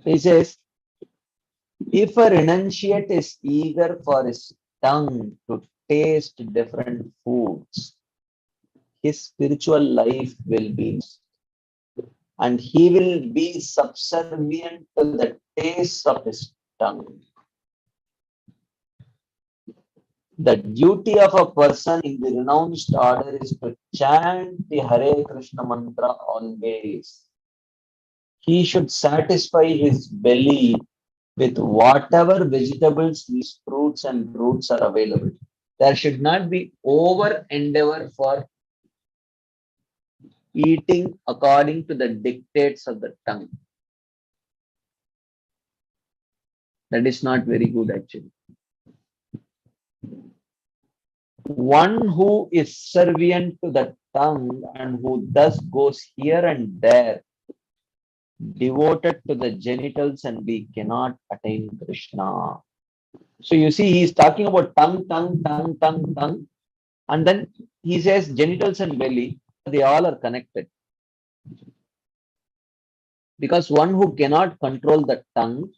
He says, if a renunciate is eager for his tongue to taste different foods, his spiritual life will be, and he will be subservient to the taste of his tongue. The duty of a person in the renounced order is to chant the Hare Krishna mantra always. He should satisfy his belly with whatever vegetables, leaves, fruits and roots are available. There should not be over endeavor for eating according to the dictates of the tongue. That is not very good actually. One who is servient to the tongue and who thus goes here and there, devoted to the genitals, and we cannot attain Krishna. So you see, he is talking about tongue, and then he says genitals and belly, they all are connected. Because one who cannot control the tongue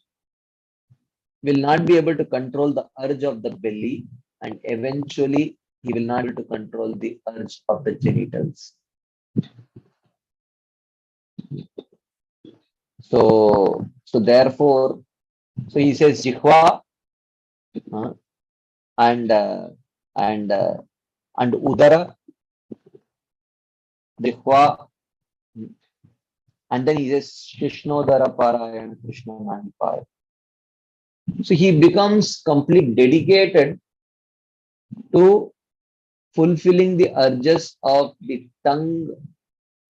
will not be able to control the urge of the belly, and eventually he will not be able to control the urge of the genitals. So therefore, so he says Jikhwa and Udara, Jikhwa, and then he says Krishnodara Parayana Krishna Manipaya. So he becomes completely dedicated to fulfilling the urges of the tongue,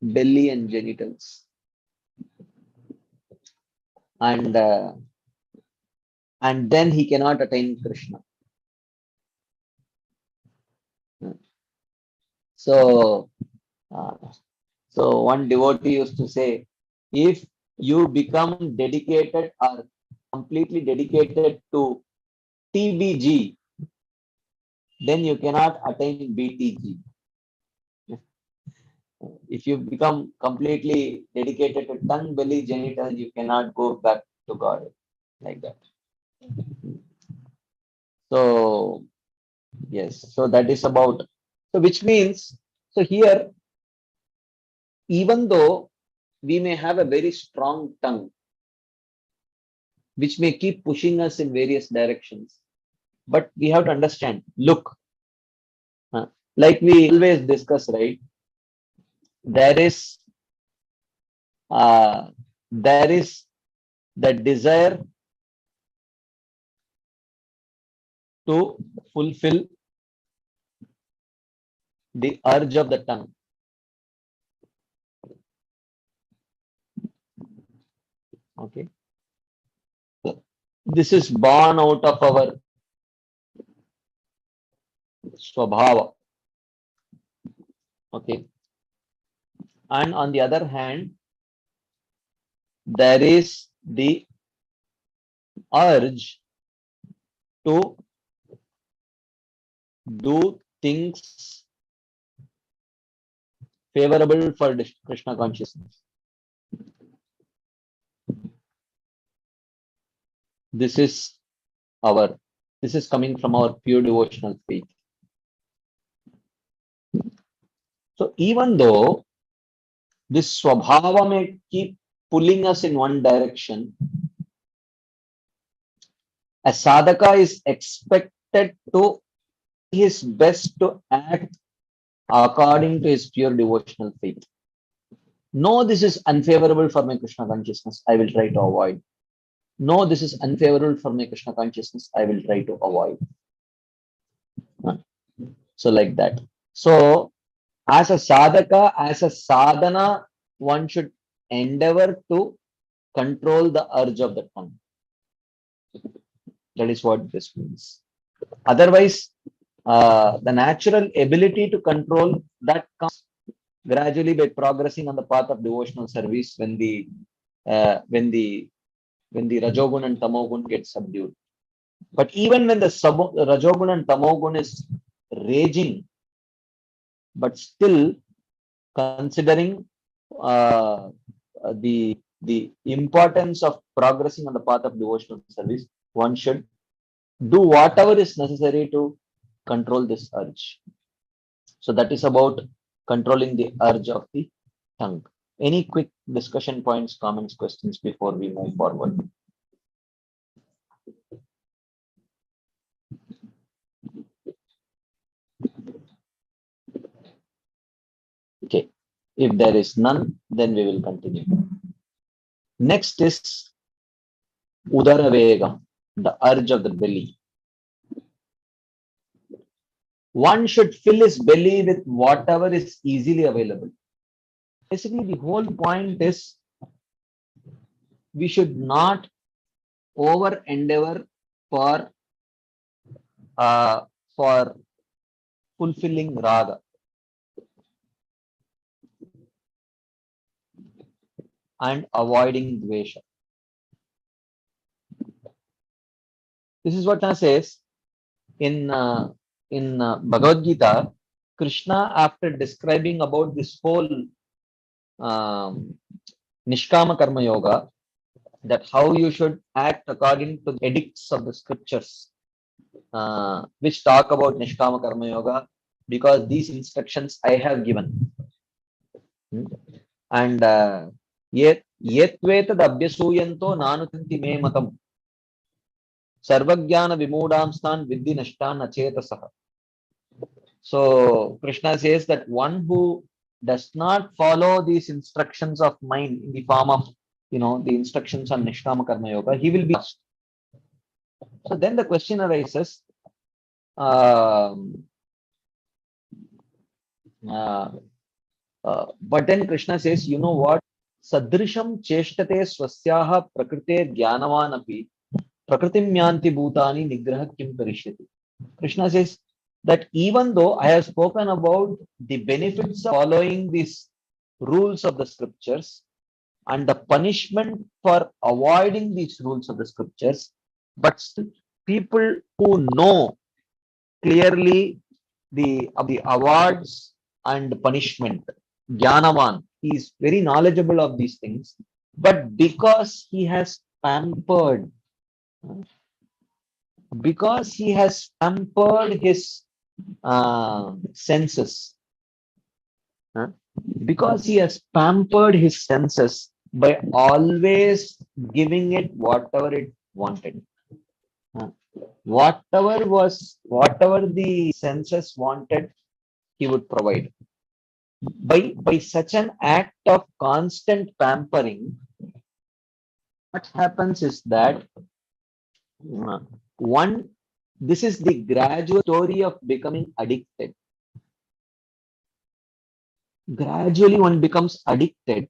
belly, and genitals. And then he cannot attain Krishna. So one devotee used to say, if you become dedicated or completely dedicated to TBG, then you cannot attain BTG. If you become completely dedicated to tongue, belly, genital, you cannot go back to God like that. So, yes, so that is about, so which means, so here, even though we may have a very strong tongue, which may keep pushing us in various directions, but we have to understand, look, like we always discuss, right? There is the desire to fulfill the urge of the tongue. Okay. This is born out of our swabhava. Okay. And on the other hand, there is the urge to do things favorable for Krishna consciousness. This is coming from our pure devotional faith. So even though this swabhava may keep pulling us in one direction, a sadhaka is expected to his best to act according to his pure devotional faith. No, this is unfavorable for my Krishna consciousness, I will try to avoid. No, this is unfavorable for my Krishna consciousness, I will try to avoid. So like that. So as a sadhaka, as a sadhana, one should endeavor to control the urge of the tongue. That is what this means. Otherwise, the natural ability to control that comes gradually by progressing on the path of devotional service when the rajogun and tamogun get subdued. But even when the rajogun and tamogun is raging, but still considering the importance of progressing on the path of devotional service, one should do whatever is necessary to control this urge. So that is about controlling the urge of the tongue. Any quick discussion points, comments, questions before we move forward? Okay, if there is none, then we will continue. Next is Udaravega, the urge of the belly. One should fill his belly with whatever is easily available. Basically, the whole point is we should not over endeavor for fulfilling raga and avoiding dvesha. This is what Krishna says in Bhagavad Gita. Krishna, after describing about this whole Nishkama Karma Yoga, that how you should act according to the edicts of the scriptures, which talk about Nishkama Karma Yoga, because these instructions I have given. And yetvetad abhyasuyanto nanutanti me matam sarvajnana vimudam stan vidhi nashtan acetasaha. So Krishna says that one who does not follow these instructions of mine in the form of, the instructions on Nishkama Karma Yoga, he will be lost. So then the question arises, but then Krishna says, you know what? Sadrisham cheshtate swasyaha prakrite jnanavanapi prakritim yanti bhutani nigraha kim karishyati. Krishna says that even though I have spoken about the benefits of following these rules of the scriptures and the punishment for avoiding these rules of the scriptures, but still people who know clearly the awards and punishment. Jnanavan, he is very knowledgeable of these things, but because he has pampered, his senses, uh, because he has pampered his senses by always giving it whatever it wanted. Whatever the senses wanted, he would provide. By such an act of constant pampering, what happens is that this is the gradual story of becoming addicted. Gradually one becomes addicted.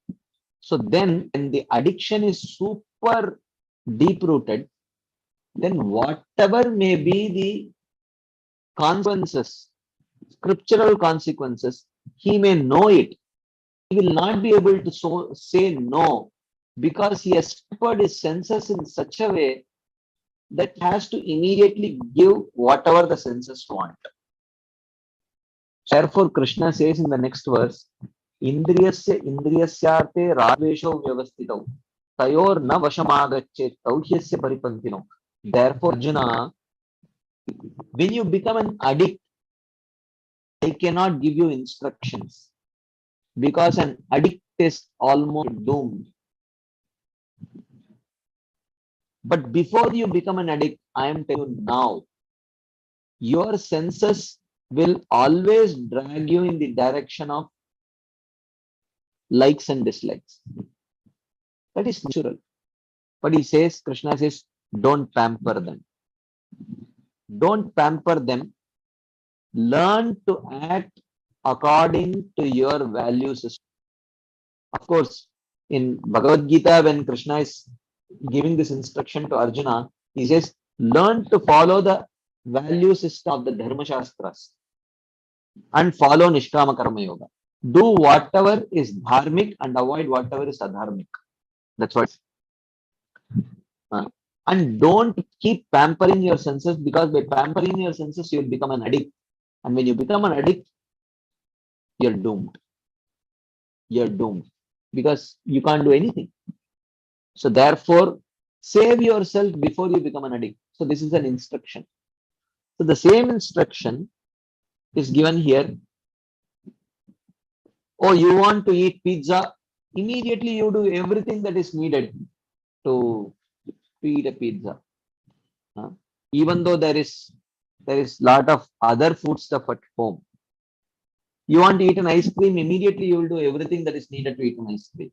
So then when the addiction is super deep rooted, then whatever may be the consequences, scriptural consequences, he may know it. He will not be able to say no, because he has pampered his senses in such a way that he has to immediately give whatever the senses want. Therefore, Krishna says in the next verse, Indriyasya indriyasyarte radvesho vyavastitau tayor na vashamagachet tauhyasya paripantino. Therefore, Arjuna, when you become an addict, I cannot give you instructions, because an addict is almost doomed. But before you become an addict, I am telling you now, your senses will always drag you in the direction of likes and dislikes. That is natural. But he says, Krishna says, don't pamper them. Don't pamper them. Learn to act according to your value system. Of course, in Bhagavad Gita, when Krishna is giving this instruction to Arjuna, he says, learn to follow the value system of the Dharma Shastras and follow Nishkama Karma Yoga. Do whatever is dharmic and avoid whatever is adharmic. That's what. And don't keep pampering your senses, because by pampering your senses, you will become an addict. And when you become an addict, you're doomed. You're doomed because you can't do anything. So therefore, save yourself before you become an addict. So this is an instruction. So the same instruction is given here. Oh, you want to eat pizza? Immediately you do everything that is needed to eat a pizza. Even though there is lot of other food stuff at home. You want to eat an ice cream, immediately you will do everything that is needed to eat an ice cream.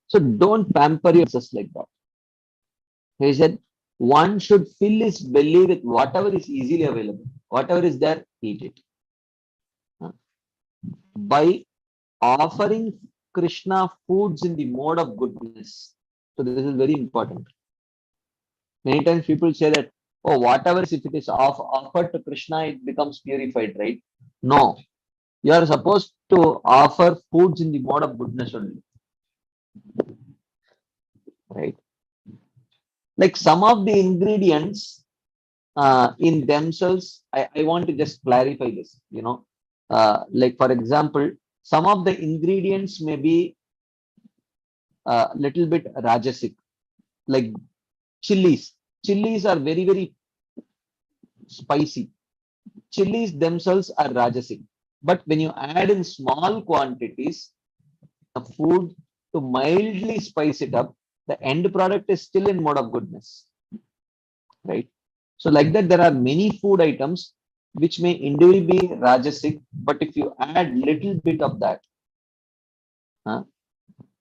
So don't pamper yourself like that. He said, one should fill his belly with whatever is easily available. Whatever is there, eat it. By offering Krishna foods in the mode of goodness. So this is very important. Many times people say that, oh, whatever if it is offered to Krishna, it becomes purified, right? No. You are supposed to offer foods in the mode of goodness only. Right? Like some of the ingredients in themselves, I want to just clarify this, like for example, some of the ingredients may be a little bit rajasic, like chilies. Chilies are very, very spicy. Chilies themselves are rajasic. But when you add in small quantities of food to mildly spice it up, the end product is still in mode of goodness. Right? So like that, there are many food items which may individually be rajasic, but if you add little bit of that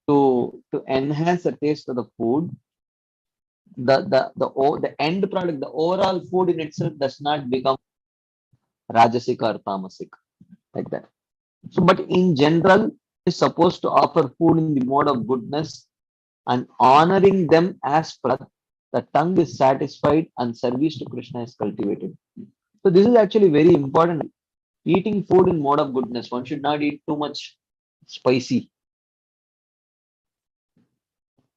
to enhance the taste of the food, the end product, the overall food in itself does not become rajasic or tamasic, like that. So, but in general, is supposed to offer food in the mode of goodness and honoring them as the tongue is satisfied and service to Krishna is cultivated. So this is actually very important. Eating food in mode of goodness. One should not eat too much spicy.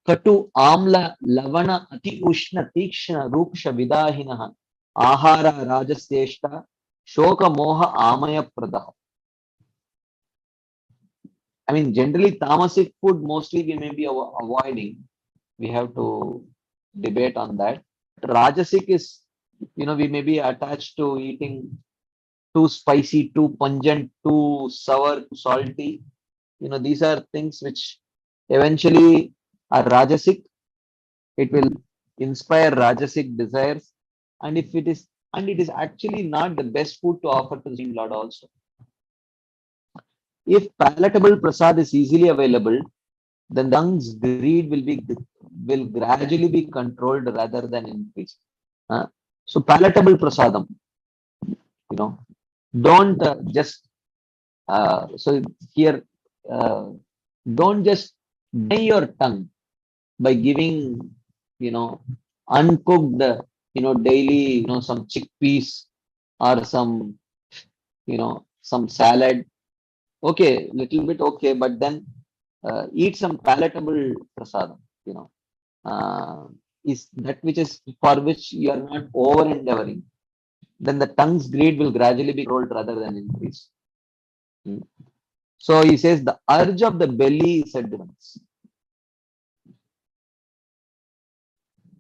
Katu Amla Lavana Ati Ushna Tikshna Ruksha Vidahinaha Ahara Rajaseshta Shoka Moha Amaya Pradaha. I mean, generally, tamasic food mostly we may be avoiding. We have to debate on that. Rajasic is, we may be attached to eating too spicy, too pungent, too sour, too salty. These are things which eventually are Rajasic. It will inspire Rajasic desires. And if it is, and it is actually not the best food to offer to the Supreme Lord also. If palatable prasad is easily available, then the tongue's greed will gradually be controlled rather than increased. So palatable prasadam, don't just so here don't just deny your tongue by giving uncooked daily some chickpeas or some salad. Okay, little bit okay, but then eat some palatable prasadam. Is that which is for which you are not over endeavoring, then the tongue's greed will gradually be controlled rather than increase. So he says the urge of the belly is a difference.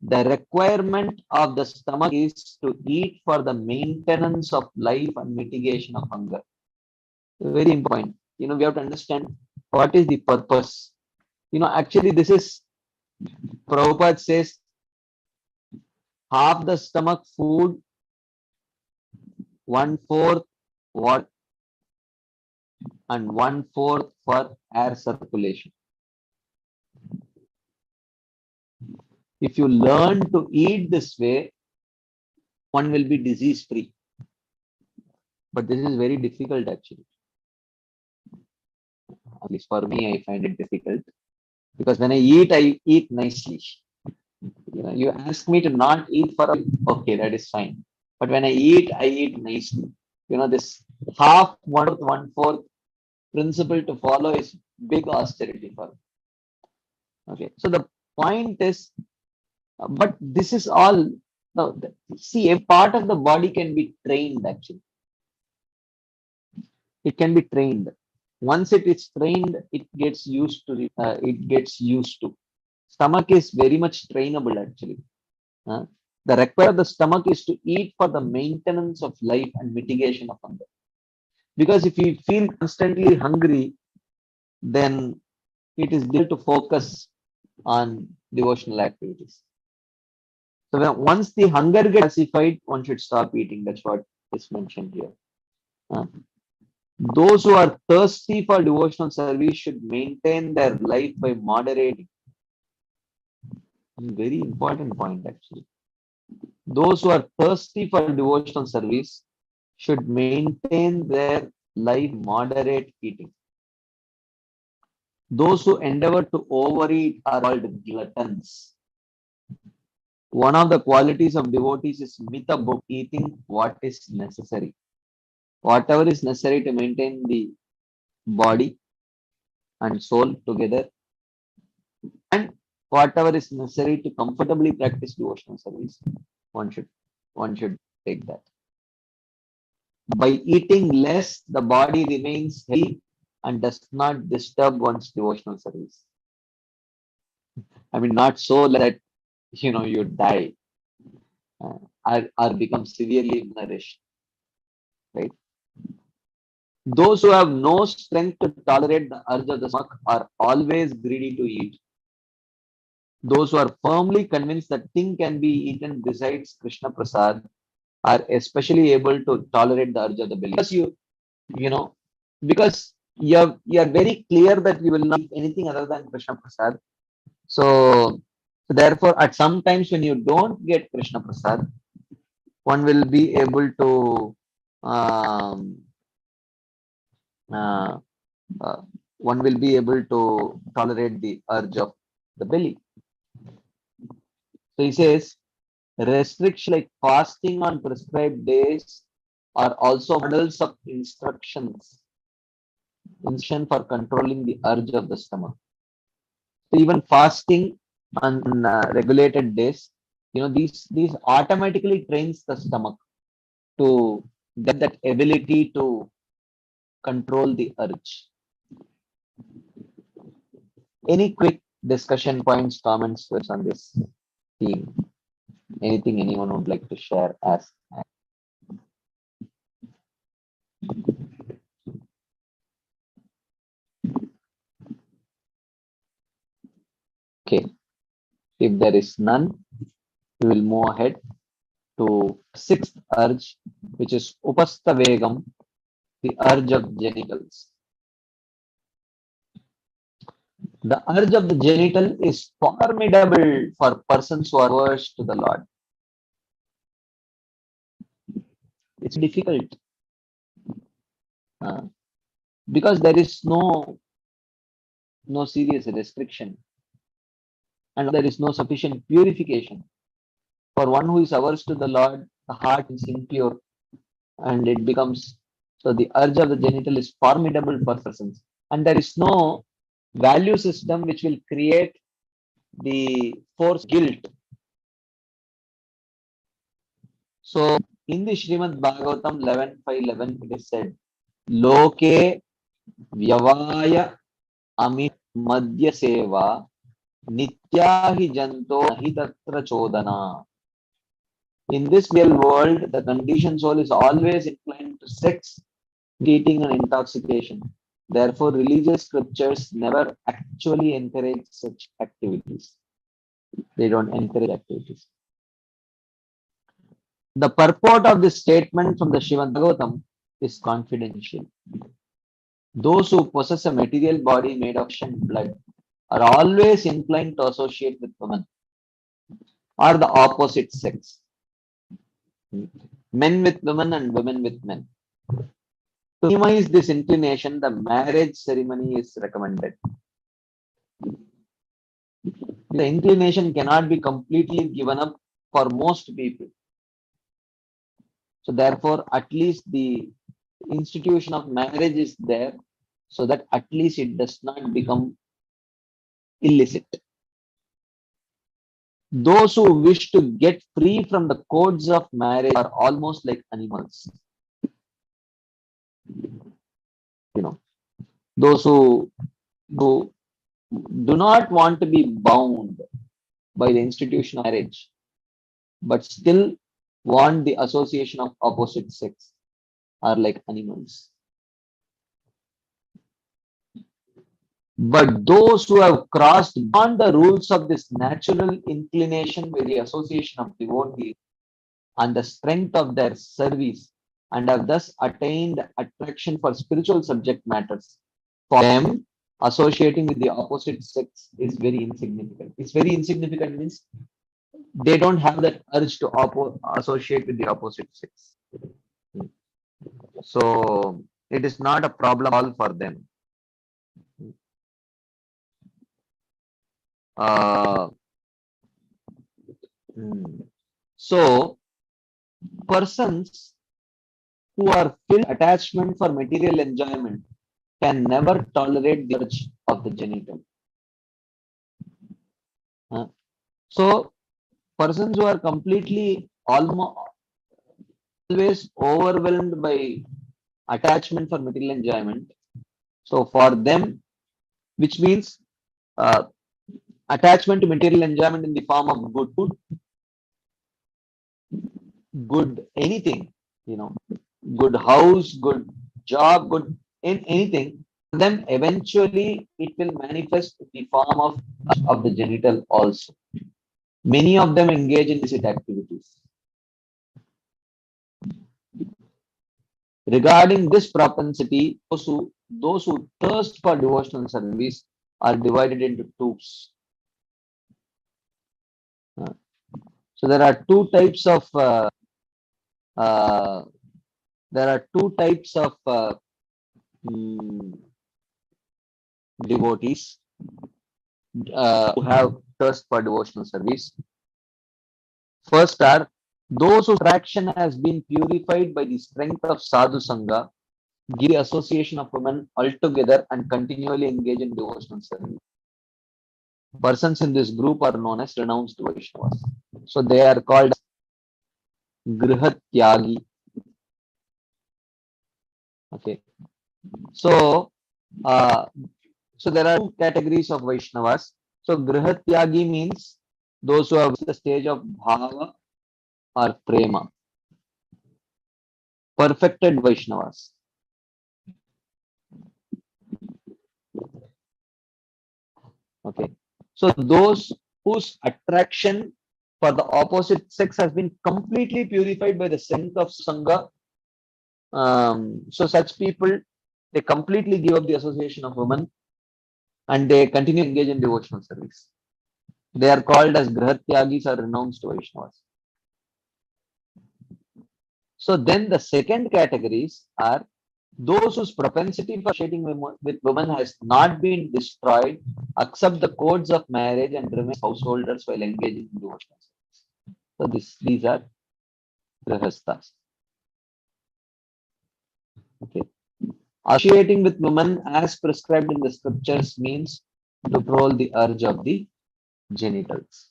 The requirement of the stomach is to eat for the maintenance of life and mitigation of hunger. Very important. We have to understand what is the purpose. Actually, this is Prabhupada says half the stomach food, 1/4 water, and 1/4 for air circulation. If you learn to eat this way, one will be disease free. But this is very difficult actually. At least for me, I find it difficult because when I eat nicely. You ask me to not eat for okay, that is fine. But when I eat nicely. This half, 1/4 principle to follow is big austerity for me. Okay, so the point is, but this is all. No, see, a part of the body can be trained actually. It can be trained. Once it is trained, it gets used to. Stomach is very much trainable actually. The require of the stomach is to eat for the maintenance of life and mitigation of hunger. Because if you feel constantly hungry, then it is difficult to focus on devotional activities. So once the hunger gets pacified, one should stop eating. That's what is mentioned here. Those who are thirsty for devotional service should maintain their life by moderating. Very important point actually. Those who are thirsty for devotional service should maintain their life moderate eating. Those who endeavor to overeat are called gluttons. One of the qualities of devotees is mita book, eating what is necessary. Whatever is necessary to maintain the body and soul together, and whatever is necessary to comfortably practice devotional service, one should take that. By eating less, the body remains healthy and does not disturb one's devotional service. I mean, not so that you die or become severely nourished, right? Those who have no strength to tolerate the urge of the stomach are always greedy to eat. Those who are firmly convinced that thing can be eaten besides Krishna Prasad are especially able to tolerate the urge of the belly. Because because you are very clear that you will not eat anything other than Krishna Prasad. So therefore, at some times when you don't get Krishna Prasad, one will be able to tolerate the urge of the belly. So he says, restriction like fasting on prescribed days are also models of instruction for controlling the urge of the stomach. So even fasting on regulated days, these automatically trains the stomach to get that ability to control the urge. Any quick discussion points, comments on this theme? Anything anyone would like to share as? Okay, if there is none, we will move ahead to sixth urge, which is upastha vegam, the urge of genitals. The urge of the genital is formidable for persons who are averse to the Lord. It's difficult because there is no serious restriction and there is no sufficient purification. For one who is averse to the Lord, the heart is impure and it becomes, so the urge of the genital is formidable for persons, and there is no value system which will create the force guilt. So in the Srimad Bhagavatam 11:5-11 it is said, Loke Vyavaya Amit Madhya Seva Nityahi Janto Nahi Tatra Chodana. In this real world, the conditioned soul is always inclined to sex, eating, and intoxication. Therefore, religious scriptures never actually encourage such activities. They don't encourage activities. The purport of this statement from the Srimad Bhagavatam is confidential. Those who possess a material body made of flesh and blood are always inclined to associate with women or the opposite sex. Men with women and women with men. To minimize this inclination, the marriage ceremony is recommended. The inclination cannot be completely given up for most people. So therefore, at least the institution of marriage is there so that at least it does not become illicit. Those who wish to get free from the codes of marriage are almost like animals. Those who do not want to be bound by the institution of marriage, but still want the association of opposite sex are like animals. But those who have crossed beyond the rules of this natural inclination by the association of devotees and the strength of their service and have thus attained attraction for spiritual subject matters, for them, associating with the opposite sex is very insignificant. It's very insignificant means they don't have that urge to associate with the opposite sex. So it is not a problem all for them. So persons who are filled with attachment for material enjoyment can never tolerate the urge of the genital. So persons who are completely always overwhelmed by attachment for material enjoyment. So for them, which means attachment to material enjoyment in the form of good food, good anything, good house, good job, good in anything, then eventually it will manifest in the form of the genital also. Many of them engage in illicit activities. Regarding this propensity, those who thirst for devotional service are divided into two. So there are two types of devotees who have thirst for devotional service. First are those whose attraction has been purified by the strength of sadhu sangha, give the association of women altogether and continually engage in devotional service. Persons in this group are known as renounced Vaishnavas. So they are called Grihatyagi. Okay. So, there are two categories of Vaishnavas. So Grihatyagi means those who have the stage of Bhava or Prema. Perfected Vaishnavas. Okay. So those whose attraction for the opposite sex has been completely purified by the scent of Sangha. So such people, they completely give up the association of women and they continue to engage in devotional service. They are called as Grihatyagis or renounced Vaishnavas. So then the second categories are those whose propensity for associating with women has not been destroyed, accept the codes of marriage and remain householders while engaging in devotional service. So these are Grihasthas. Okay. Associating with women as prescribed in the scriptures means to control the urge of the genitals.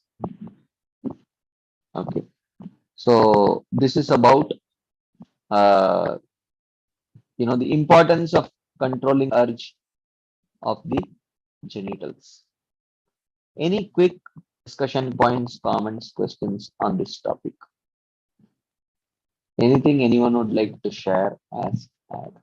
Okay. So this is about the importance of controlling urge of the genitals. Any quick discussion points, comments, questions on this topic? Anything anyone would like to share, ask, add?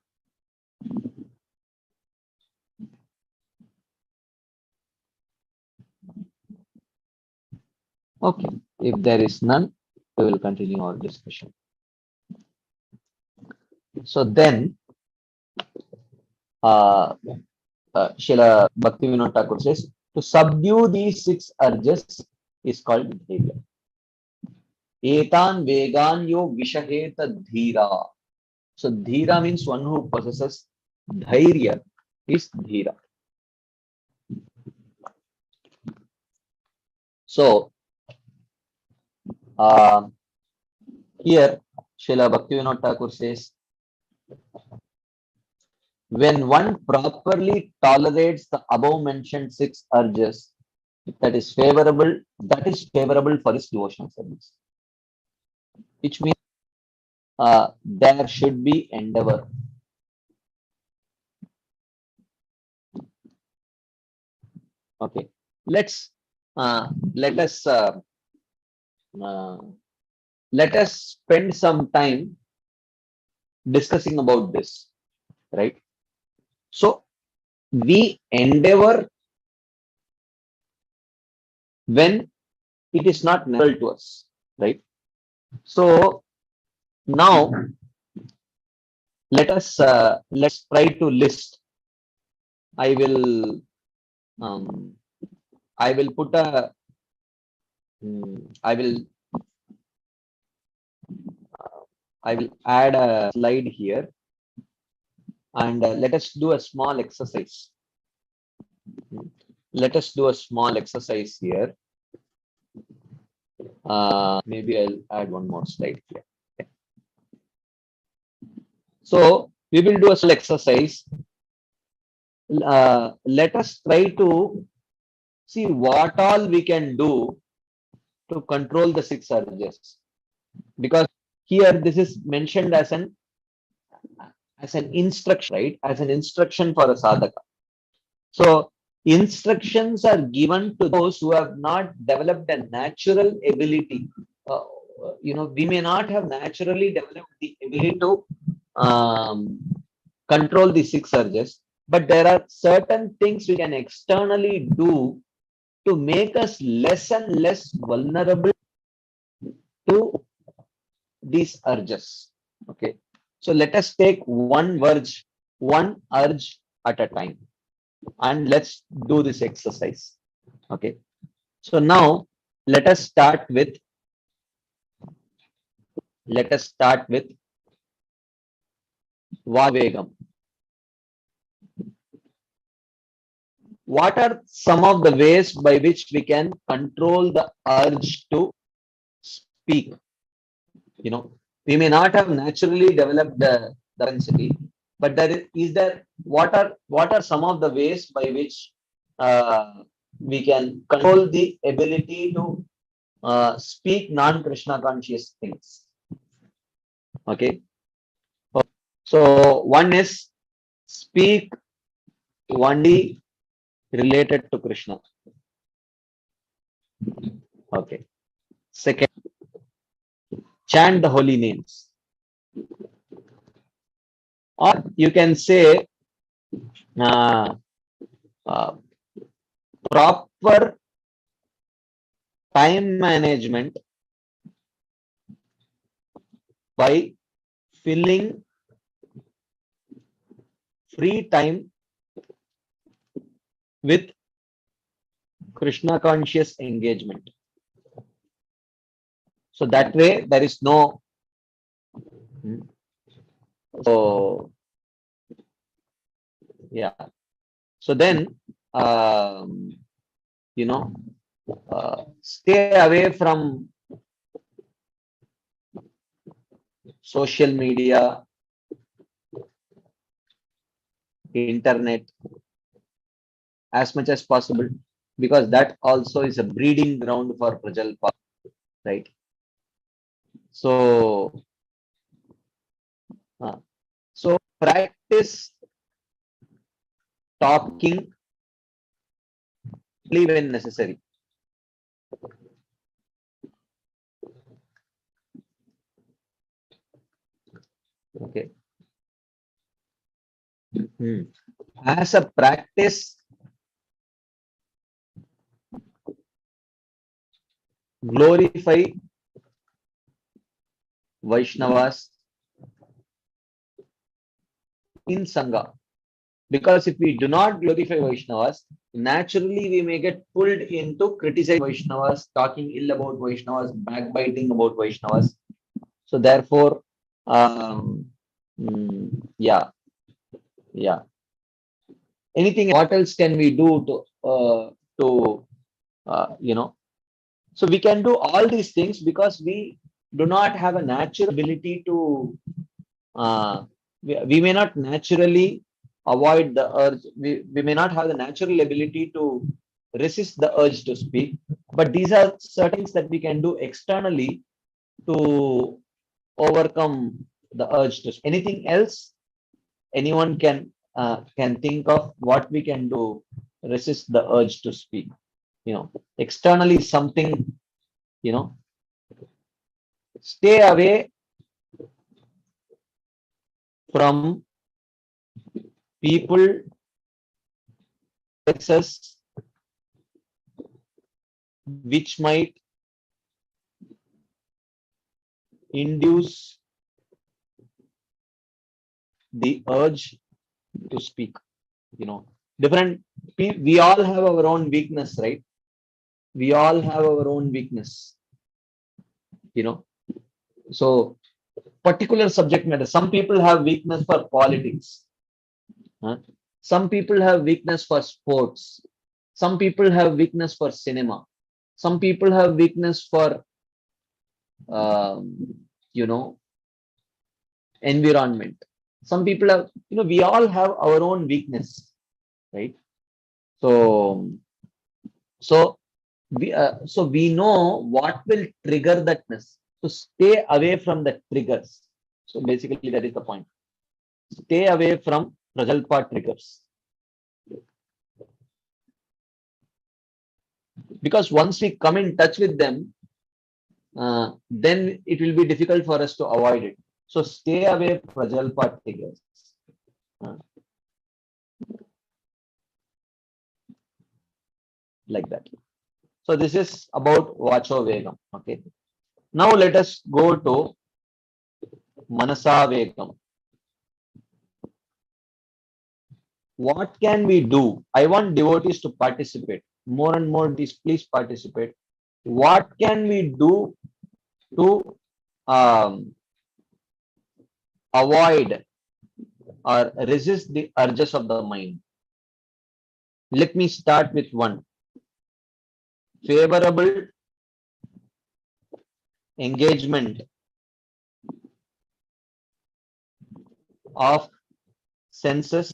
Okay, if there is none, we will continue our discussion. So then, Srila Bhaktivinoda Thakur says, to subdue these 6 urges is called dhairya. Etan vegan yo vishaheta dhira. So dhira means one who possesses dhairya is dhira. So here Srila Bhaktivinoda Thakur says, when one properly tolerates the above mentioned 6 urges, that is favorable for his devotional service. Which means there should be endeavor. Okay, let us spend some time discussing about this, right? So we endeavor when it is not natural to us, right? So now let's try to list. I will put a I will add a slide here, and let us do a small exercise. Let us do a small exercise here. Maybe I'll add one more slide here. Okay. So we will do a small exercise. Let us try to see what all we can do to control the 6 urges, because here this is mentioned as an instruction, right? As an instruction for a sadhaka. So instructions are given to those who have not developed a natural ability. We may not have naturally developed the ability to control the 6 urges, but there are certain things we can externally do to make us less and less vulnerable to these urges. Okay, so let us take one urge at a time, and let's do this exercise. Okay, so now let us start with Vavegam. What are some of the ways by which we can control the urge to speak? We may not have naturally developed the propensity, but what are some of the ways by which we can control the ability to speak non-Krishna conscious things. Okay. So one is speak only related to Krishna. Okay. Second, chant the holy names. Or you can say uh, uh, proper time management by filling free time with Krishna conscious engagement. So that way there is no so yeah. So then you know stay away from social media, internet as much as possible, because that also is a breeding ground for Prajalpa, right? So so practice talking only when necessary. Okay. As a practice, glorify Vaishnavas in Sangha. Because if we do not glorify Vaishnavas, naturally we may get pulled into criticizing Vaishnavas, talking ill about Vaishnavas, backbiting about Vaishnavas. So therefore, yeah. Anything? What else can we do to So we can do all these things because we do not have a natural ability to. We may not naturally avoid the urge. We may not have the natural ability to resist the urge to speak. But these are certain things that we can do externally to overcome the urge to speak. Anything else? Anyone can think of what we can do to resist the urge to speak. Externally something. Stay away from people, places which might induce the urge to speak. Different. We all have our own weakness, right? We all have our own weakness. So particular subject matter. Some people have weakness for politics. Some people have weakness for sports. Some people have weakness for cinema. Some people have weakness for environment. Some people have, we all have our own weakness, right? So we know what will trigger thatness. So stay away from the triggers. So basically that is the point. Stay away from Prajalpa triggers. Because once we come in touch with them, then it will be difficult for us to avoid it. So stay away from Prajalpa triggers. Like that. So this is about Vacho Vegam. Okay. Now let us go to Manasa Vegam. What can we do? I want devotees to participate. More and more devotees, please participate. What can we do to avoid or resist the urges of the mind? Let me start with one. Favorable engagement of senses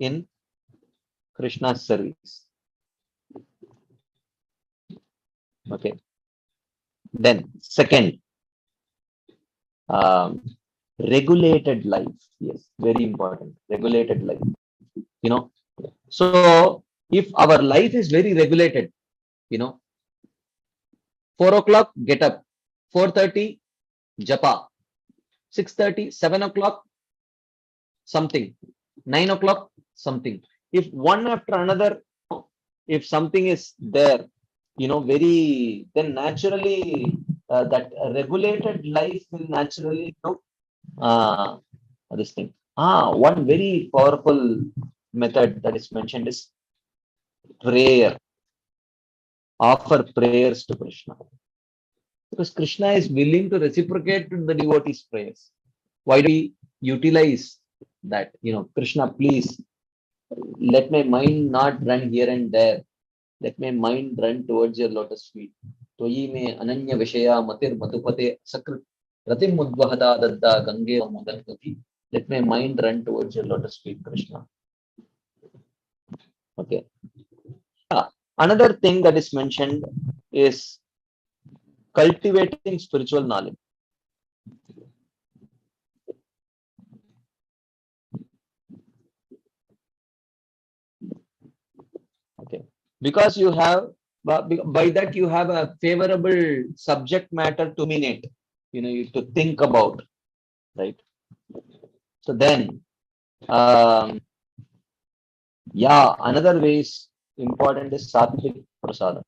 in Krishna's service. Okay. Then second, regulated life. Yes, very important. Regulated life. You know, so if our life is very regulated, 4 o'clock, get up. 4:30, japa. 6:30, 7 o'clock, something. 9 o'clock, something. If one after another, if something is there, then naturally that regulated life will naturally do this thing. One very powerful method that is mentioned is prayer. Offer prayers to Krishna. Because Krishna is willing to reciprocate to the devotees' prayers. Why do we utilize that? Krishna, please let my mind not run here and there. Let my mind run towards your lotus feet. Toyi me ananya vishaya matir madhupate sakrit ratim mudvahada dadda gange mudadati. Let my mind run towards your lotus feet, Krishna. Okay. Another thing that is mentioned is cultivating spiritual knowledge. Okay, because you have by that you have a favorable subject matter to ruminate, you to think about, right? So then, another way is important is sattvic prasada.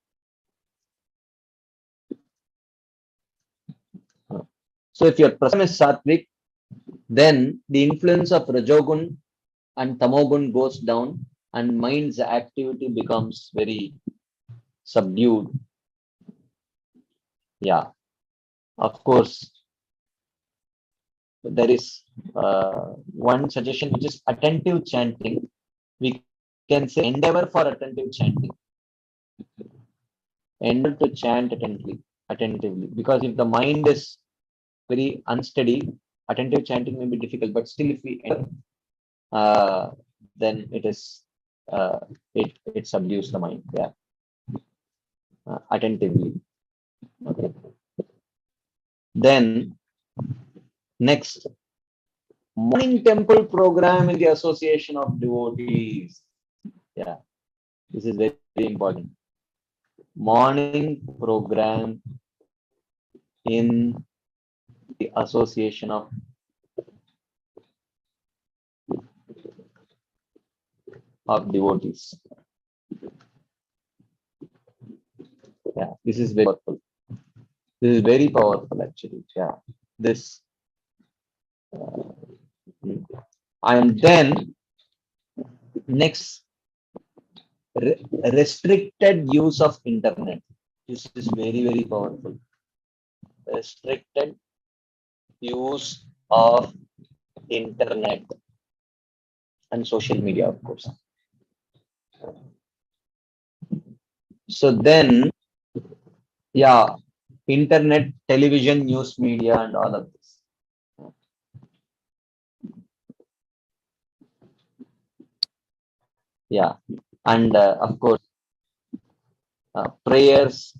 So if your prasadam is sattvic, then the influence of rajogun and tamogun goes down, and mind's activity becomes very subdued. Yeah, of course, there is one suggestion which is attentive chanting. We can say endeavor for attentive chanting. Endeavor to chant attentively. Because if the mind is very unsteady, attentive chanting may be difficult. But still, if we enter, then it is it subdues the mind. Yeah, attentively. Okay. Then next, morning temple program in the association of devotees. Yeah, this is very, very important. Morning program in the association of devotees. Yeah, this is very powerful. This is very powerful, actually. Yeah, this. And then next, restricted use of internet. This is very, very powerful. Restricted use of internet and social media, of course. So then, yeah, internet, television, news media, and all of this. Yeah, and of course, prayers,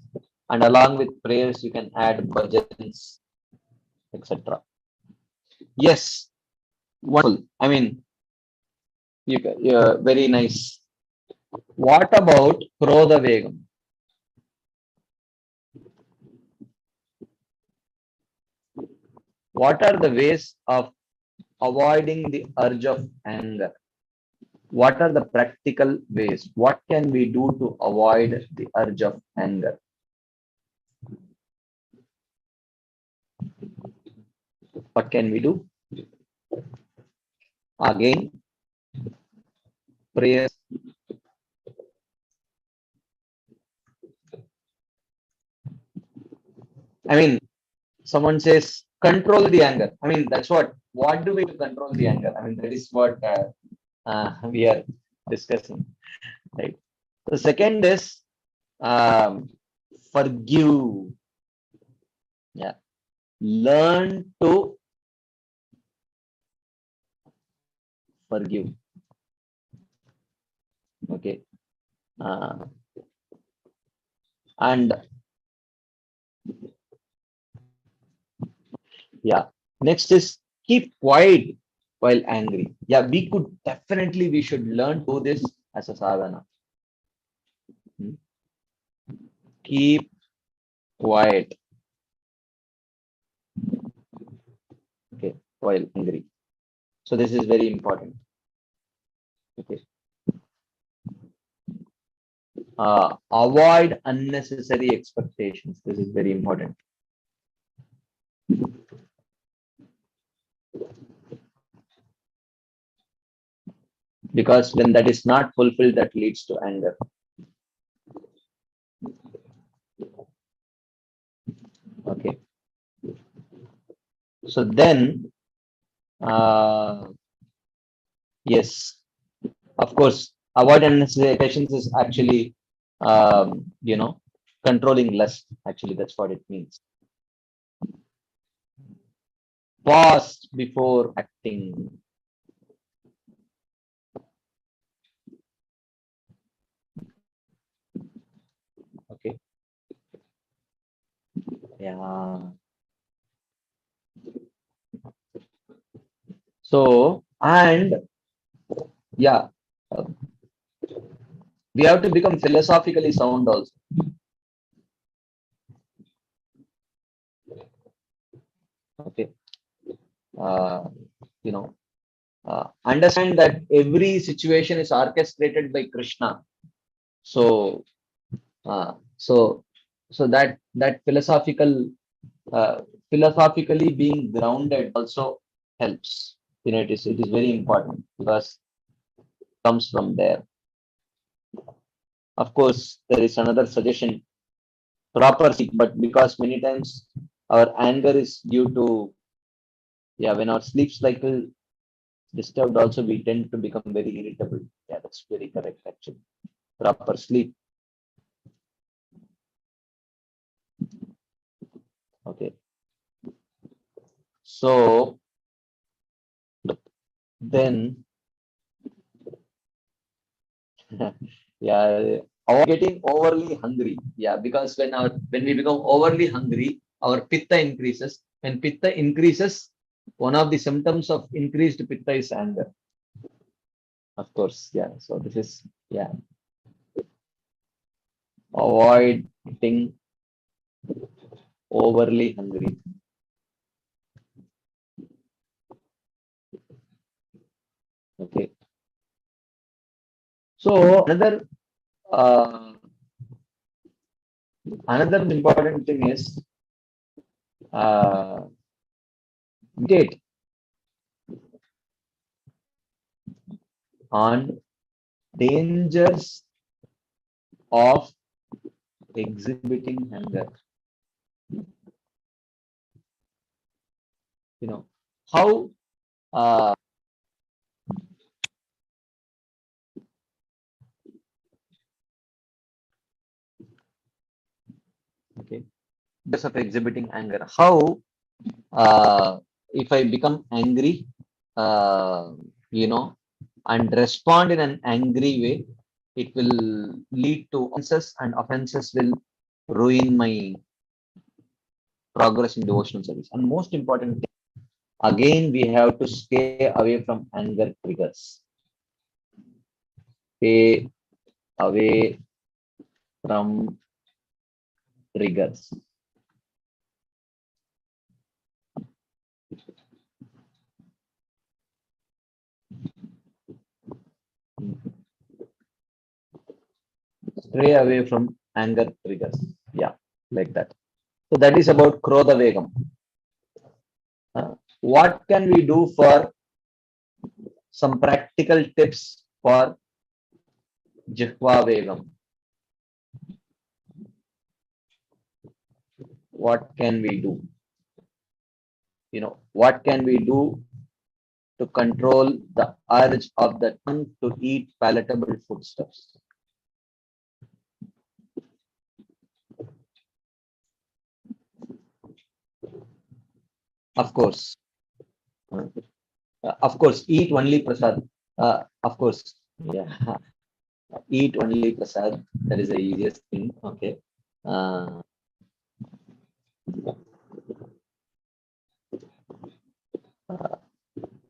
and along with prayers, you can add bhajans, etc. Yes, wonderful. I mean, very nice. What about Krodha Vegam? What are the ways of avoiding the urge of anger? What are the practical ways? What can we do to avoid the urge of anger? What can we do? Again, prayers. I mean, someone says control the anger. I mean, that's what do we do to control the anger? I mean, that is what we are discussing, right? The second is forgive. Yeah, learn to forgive. Okay, and Yeah. Next is keep quiet while angry. Yeah, we should learn to do this as a sadhana. Keep quiet. Okay, while angry. So this is very important. Okay. Avoid unnecessary expectations. This is very important. Because when that is not fulfilled, that leads to anger. Okay. So then, yes, of course, avoid unnecessary expectations is actually, controlling lust. Actually, that's what it means. Pause before acting. Okay. Yeah. So, and yeah, uh, we have to become philosophically sound also. Okay. Uh, you know, understand that every situation is orchestrated by Krishna. So, so, that philosophically being grounded also helps. It is very important because it comes from there. Of course, there is another suggestion, proper sleep, but because many times our anger is due to, yeah, when our sleep cycle disturbed also, we tend to become very irritable. Yeah, that's very correct actually. Proper sleep. Okay. So then, yeah, getting overly hungry. Yeah, because when we become overly hungry, our pitta increases. When pitta increases, one of the symptoms of increased pitta is anger. Of course, yeah. So this is, yeah, avoid getting overly hungry. Okay. So uh, another important thing is meditate on dangers of exhibiting anger. You know how, uh, okay, because of exhibiting anger. How, if I become angry, uh, you know, and respond in an angry way, it will lead to offenses, and offenses will ruin my progress in devotional service. And most important thing, again, we have to stay away from anger triggers. Stay away from triggers. Stay away from anger triggers. Yeah, like that. So that is about Krodha Vegam. What can we do for some practical tips for Jihva Vegam? What can we do? What can we do to control the urge of the tongue to eat palatable foodstuffs? Of course, eat only prasad. Of course, yeah, eat only prasad. That is the easiest thing. Okay. Uh,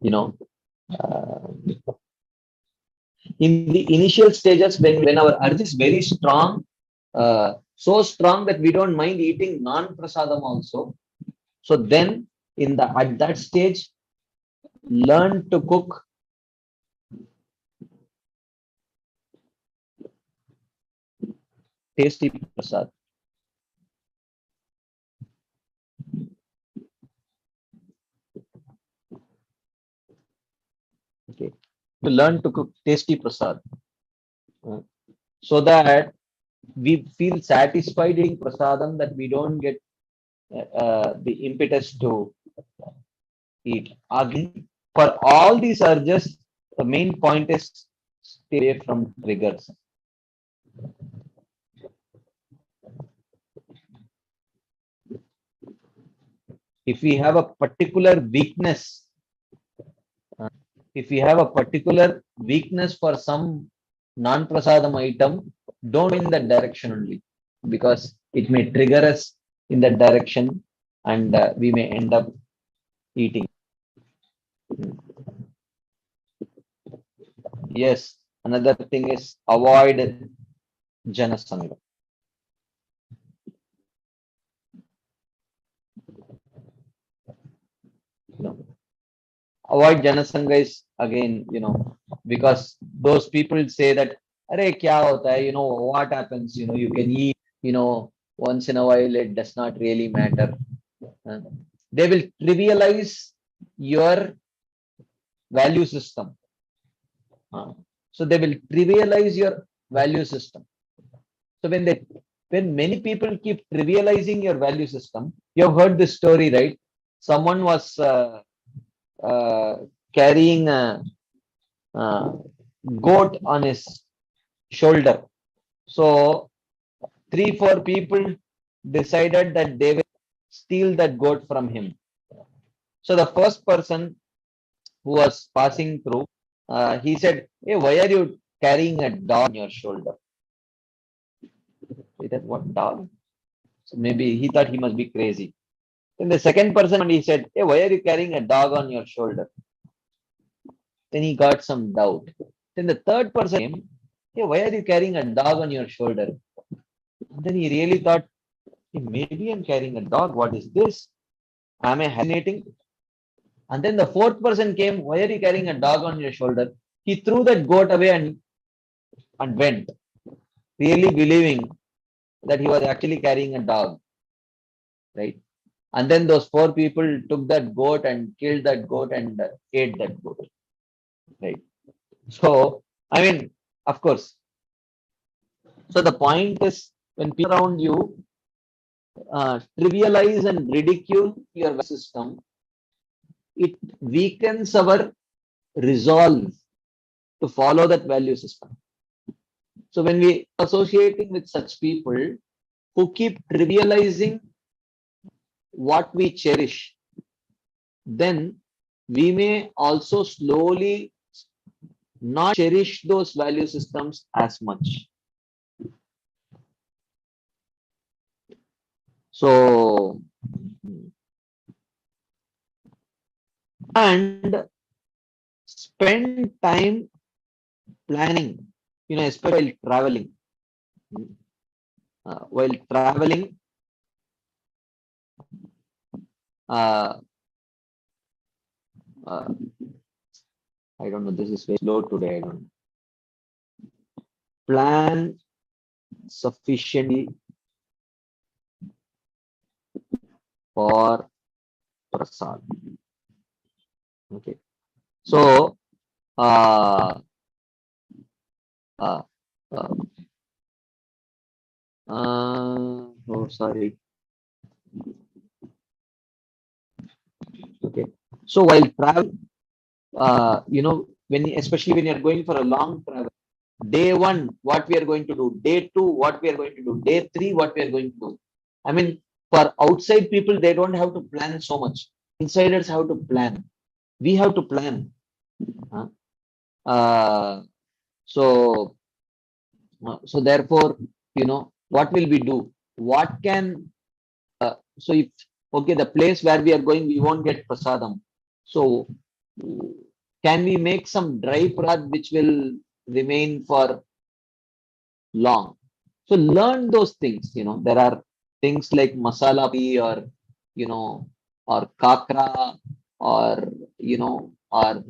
you know, in the initial stages when our urge is very strong, so strong that we don't mind eating non-prasadam also. So then at that stage, learn to cook tasty prasad. Okay, to learn to cook tasty prasad, so that we feel satisfied eating prasadam, that we don't get the impetus to eat. Again, for all these urges, the main point is stay away from triggers. If we have a particular weakness, for some non-prasadam item, don't go in that direction only, because it may trigger us in that direction, and we may end up eating. Yes, another thing is avoid janasanga. Avoid janasanga is, again, because those people say that, "Arey, kya hota hai? What happens? You can eat, once in a while, it does not really matter." They will trivialize your value system. So they will trivialize your value system. So when many people keep trivializing your value system, you have heard this story, right? Someone was carrying a goat on his shoulder. So 3-4 people decided that they will steal that goat from him. So the first person who was passing through, he said, "Hey, why are you carrying a dog on your shoulder?" He said, "What dog?" So maybe he thought he must be crazy. Then the second person, he said, "Hey, why are you carrying a dog on your shoulder?" Then he got some doubt. Then the third person came, "Hey, why are you carrying a dog on your shoulder?" And then he really thought, "Hey, maybe I'm carrying a dog. What is this? Am I hallucinating?" And then the fourth person came, "Why are you carrying a dog on your shoulder?" He threw that goat away and went, really believing that he was actually carrying a dog, right? And then those 4 people took that goat and killed that goat and ate that goat, right? So, I mean, of course. So the point is, when people around you trivialize and ridicule your system, it weakens our resolve to follow that value system. So when we associating with such people who keep trivializing what we cherish, then we may also slowly not cherish those value systems as much. So, and spend time planning, especially while traveling. Uh, I don't know, this is very slow today. I don't know. Plan sufficiently for prasad. Okay. So, oh, sorry. Okay. So while travel, especially when you're going for a long travel, day 1, what we are going to do, day 2, what we are going to do, day 3, what we are going to do. I mean, for outside people, they don't have to plan so much. Insiders have to plan. We have to plan. So therefore, what will we do? What can, so if, okay, the place where we are going, we won't get prasadam. So can we make some dry prasad which will remain for long? So learn those things. There are things like masala pi or kakra or or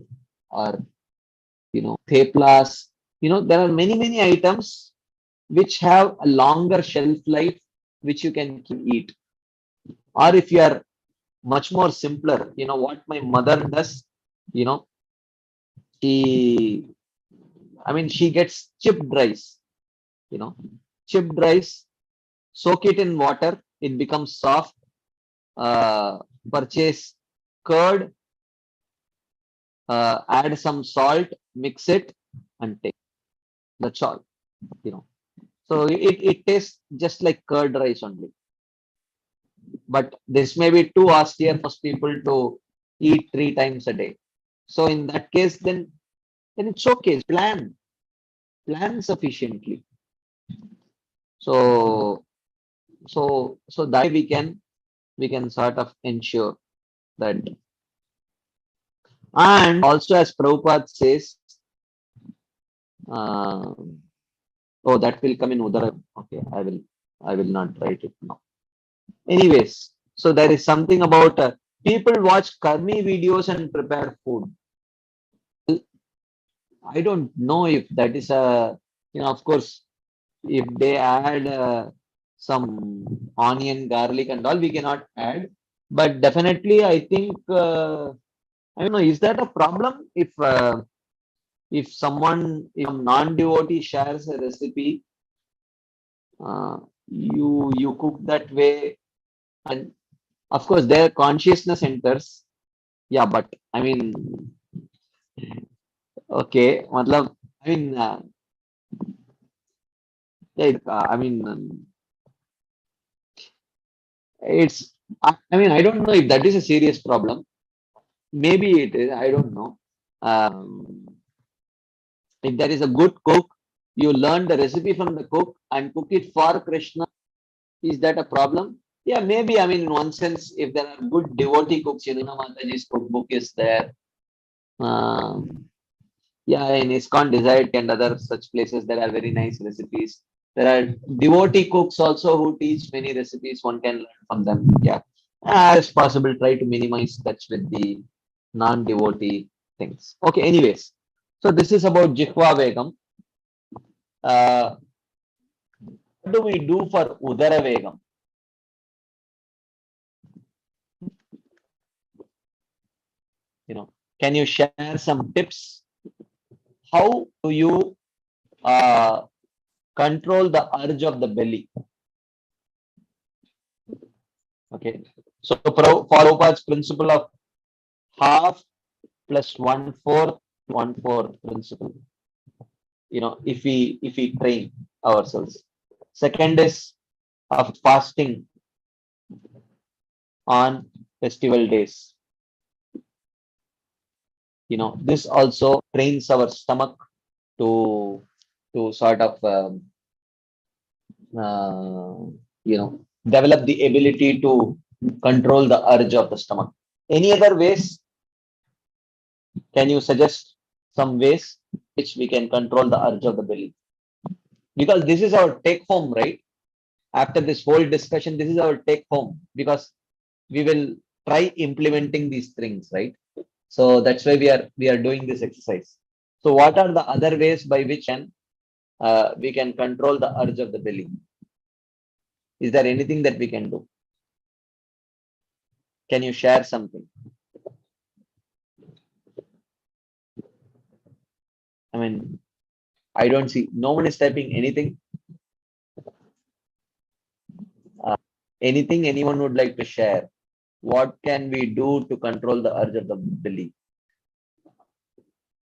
theplas. There are many items which have a longer shelf life which you can eat. Or if you are much more simpler, what my mother does, you know, she, she gets chipped rice, you know, chipped rice, soak it in water, it becomes soft, purchase curd, add some salt, mix it and take. That's all, you know. So it tastes just like curd rice only. But this may be too austere for people to eat 3 times a day. So in that case, then it's okay. Plan sufficiently. So that we can sort of ensure that. And also, as Prabhupada says, uh, oh, that will come in Udara. Okay, I will not write it now. Anyways, so there is something about people watch Karmi videos and prepare food. I don't know if that is of course, if they add some onion, garlic and all, we cannot add. But definitely, I think, I don't know, is that a problem if someone, if non-devotee shares a recipe, you cook that way, and of course their consciousness enters. Yeah, but okay, matlab, yeah, it's, I don't know if that is a serious problem. Maybe it is, I don't know. Um, if there is a good cook, you learn the recipe from the cook and cook it for Krishna. Is that a problem? Yeah, maybe. In one sense, if there are good devotee cooks, Mataji's cookbook is there. Um, yeah, in ISKCON Desire and other such places, there are very nice recipes. There are devotee cooks also who teach many recipes. One can learn from them. Yeah, as possible, try to minimize touch with the non-devotee things. Okay, anyways. So this is about Jihva Vegam. What do we do for Udara Vegam? Can you share some tips? How do you control the urge of the belly? Okay. So Prabhupada's principle of half plus 1/4 principle. If we train ourselves. Second is of fasting on festival days. This also trains our stomach to sort of develop the ability to control the urge of the stomach. Any other ways? Can you suggest some ways which we can control the urge of the belly? Because this is our take home, right? After this whole discussion, this is our take home, because we will try implementing these things, right? So that's why we are doing this exercise. So what are the other ways by which we can control the urge of the belly? Is there anything that we can do? Can you share something? I don't see, no one is typing anything. Anything anyone would like to share? What can we do to control the urge of the belly?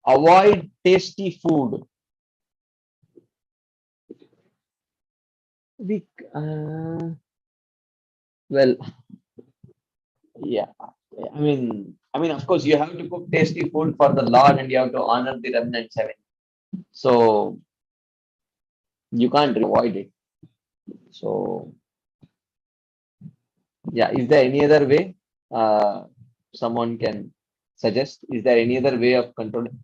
Avoid tasty food. Well, yeah. Of course, you have to cook tasty food for the Lord, and you have to honor the remnants. So you can't avoid it. So yeah, is there any other way someone can suggest? Is there any other way of controlling?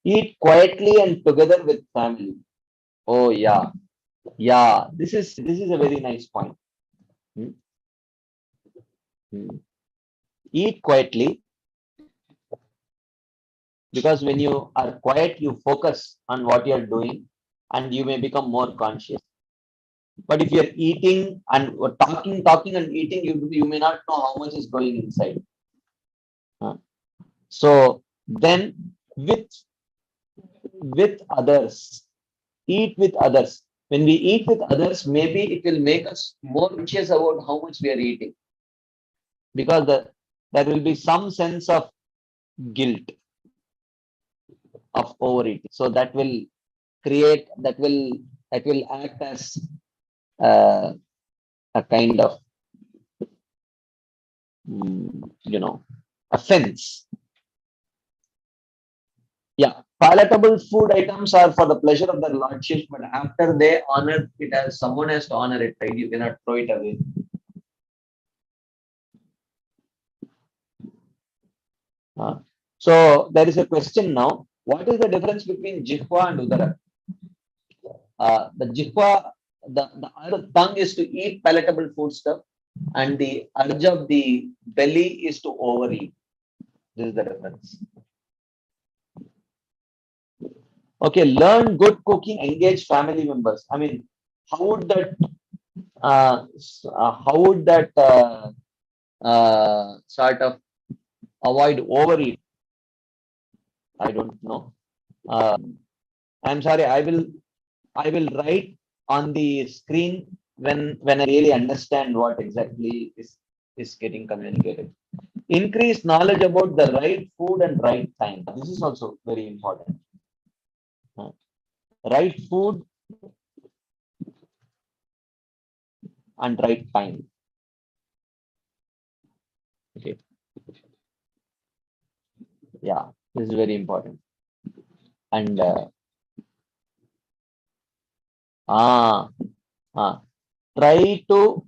Eat quietly and together with family. Oh yeah, yeah. This is a very nice point. Hmm, hmm. Eat quietly, because when you are quiet, you focus on what you are doing, and you may become more conscious. But if you're eating and talking and eating, you may not know how much is going inside. So then with others, eat with others. When we eat with others, maybe it will make us more conscious about how much we are eating, because there will be some sense of guilt of overeating. So that will act as uh, a kind of offense. Yeah, palatable food items are for the pleasure of their lordship, but after they honor it, as someone has to honor it, right? You cannot throw it away. So there is a question now. What is the difference between jihva and udara? The jihva, the other tongue is to eat palatable food stuff, and the urge of the belly is to overeat. This is the difference. Okay, learn good cooking, engage family members. I mean, how would that sort of avoid overeat? I don't know. I'm sorry. I will write on the screen when I really understand what exactly is getting communicated. Increase knowledge about the right food and right time. This is also very important. Right food and right time. Okay. Yeah, this is very important. And try to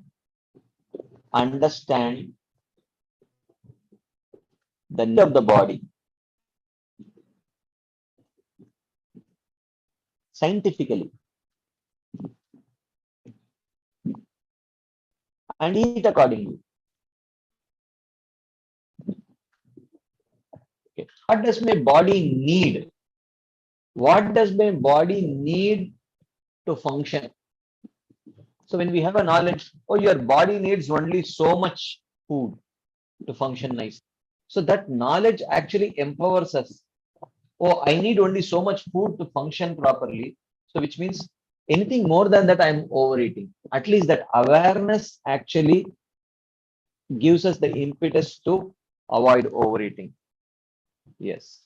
understand the need of the body scientifically and eat accordingly. Okay. What does my body need? What does my body need to function? So when we have a knowledge, oh, your body needs only so much food to function nice. So that knowledge actually empowers us. Oh, I need only so much food to function properly. So which means anything more than that, I'm overeating. At least that awareness actually gives us the impetus to avoid overeating. Yes.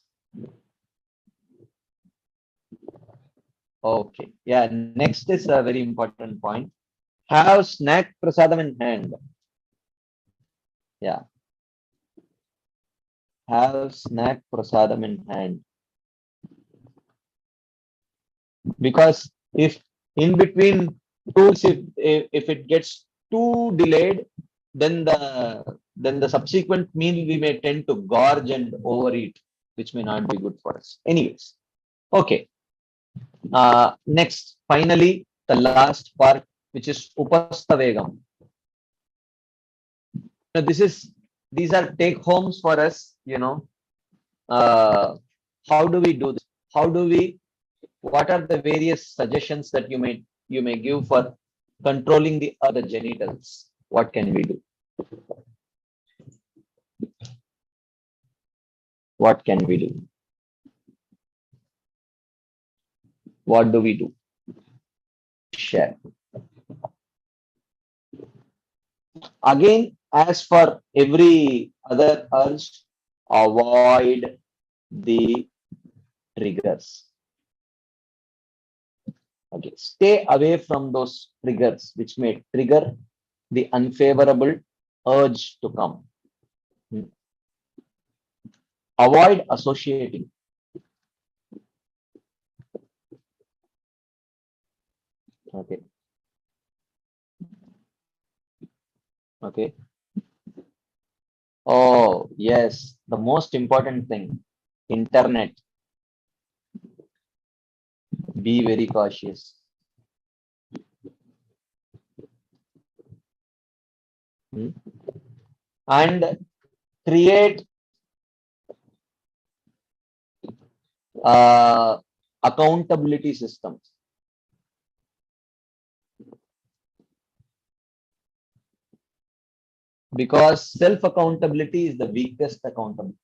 Okay. Yeah. Next is a very important point. Have snack prasadam in hand. Yeah. Have snack prasadam in hand. Because if in between foods, if it gets too delayed, then the subsequent meal we may tend to gorge and overeat, which may not be good for us. Anyways. Okay. Next, finally, the last part, which is Upastavegam. Now, these are take homes for us. How do we do this? What are the various suggestions that you may give for controlling the other genitals? What can we do? What can we do? What do we do? Share. Again, as for every other urge, avoid the triggers. Okay, stay away from those triggers which may trigger the unfavorable urge to come. Avoid associating. Okay. Okay. Oh, yes, the most important thing, internet. Be very cautious. Hmm? And create accountability systems. Because self accountability is the weakest accountability.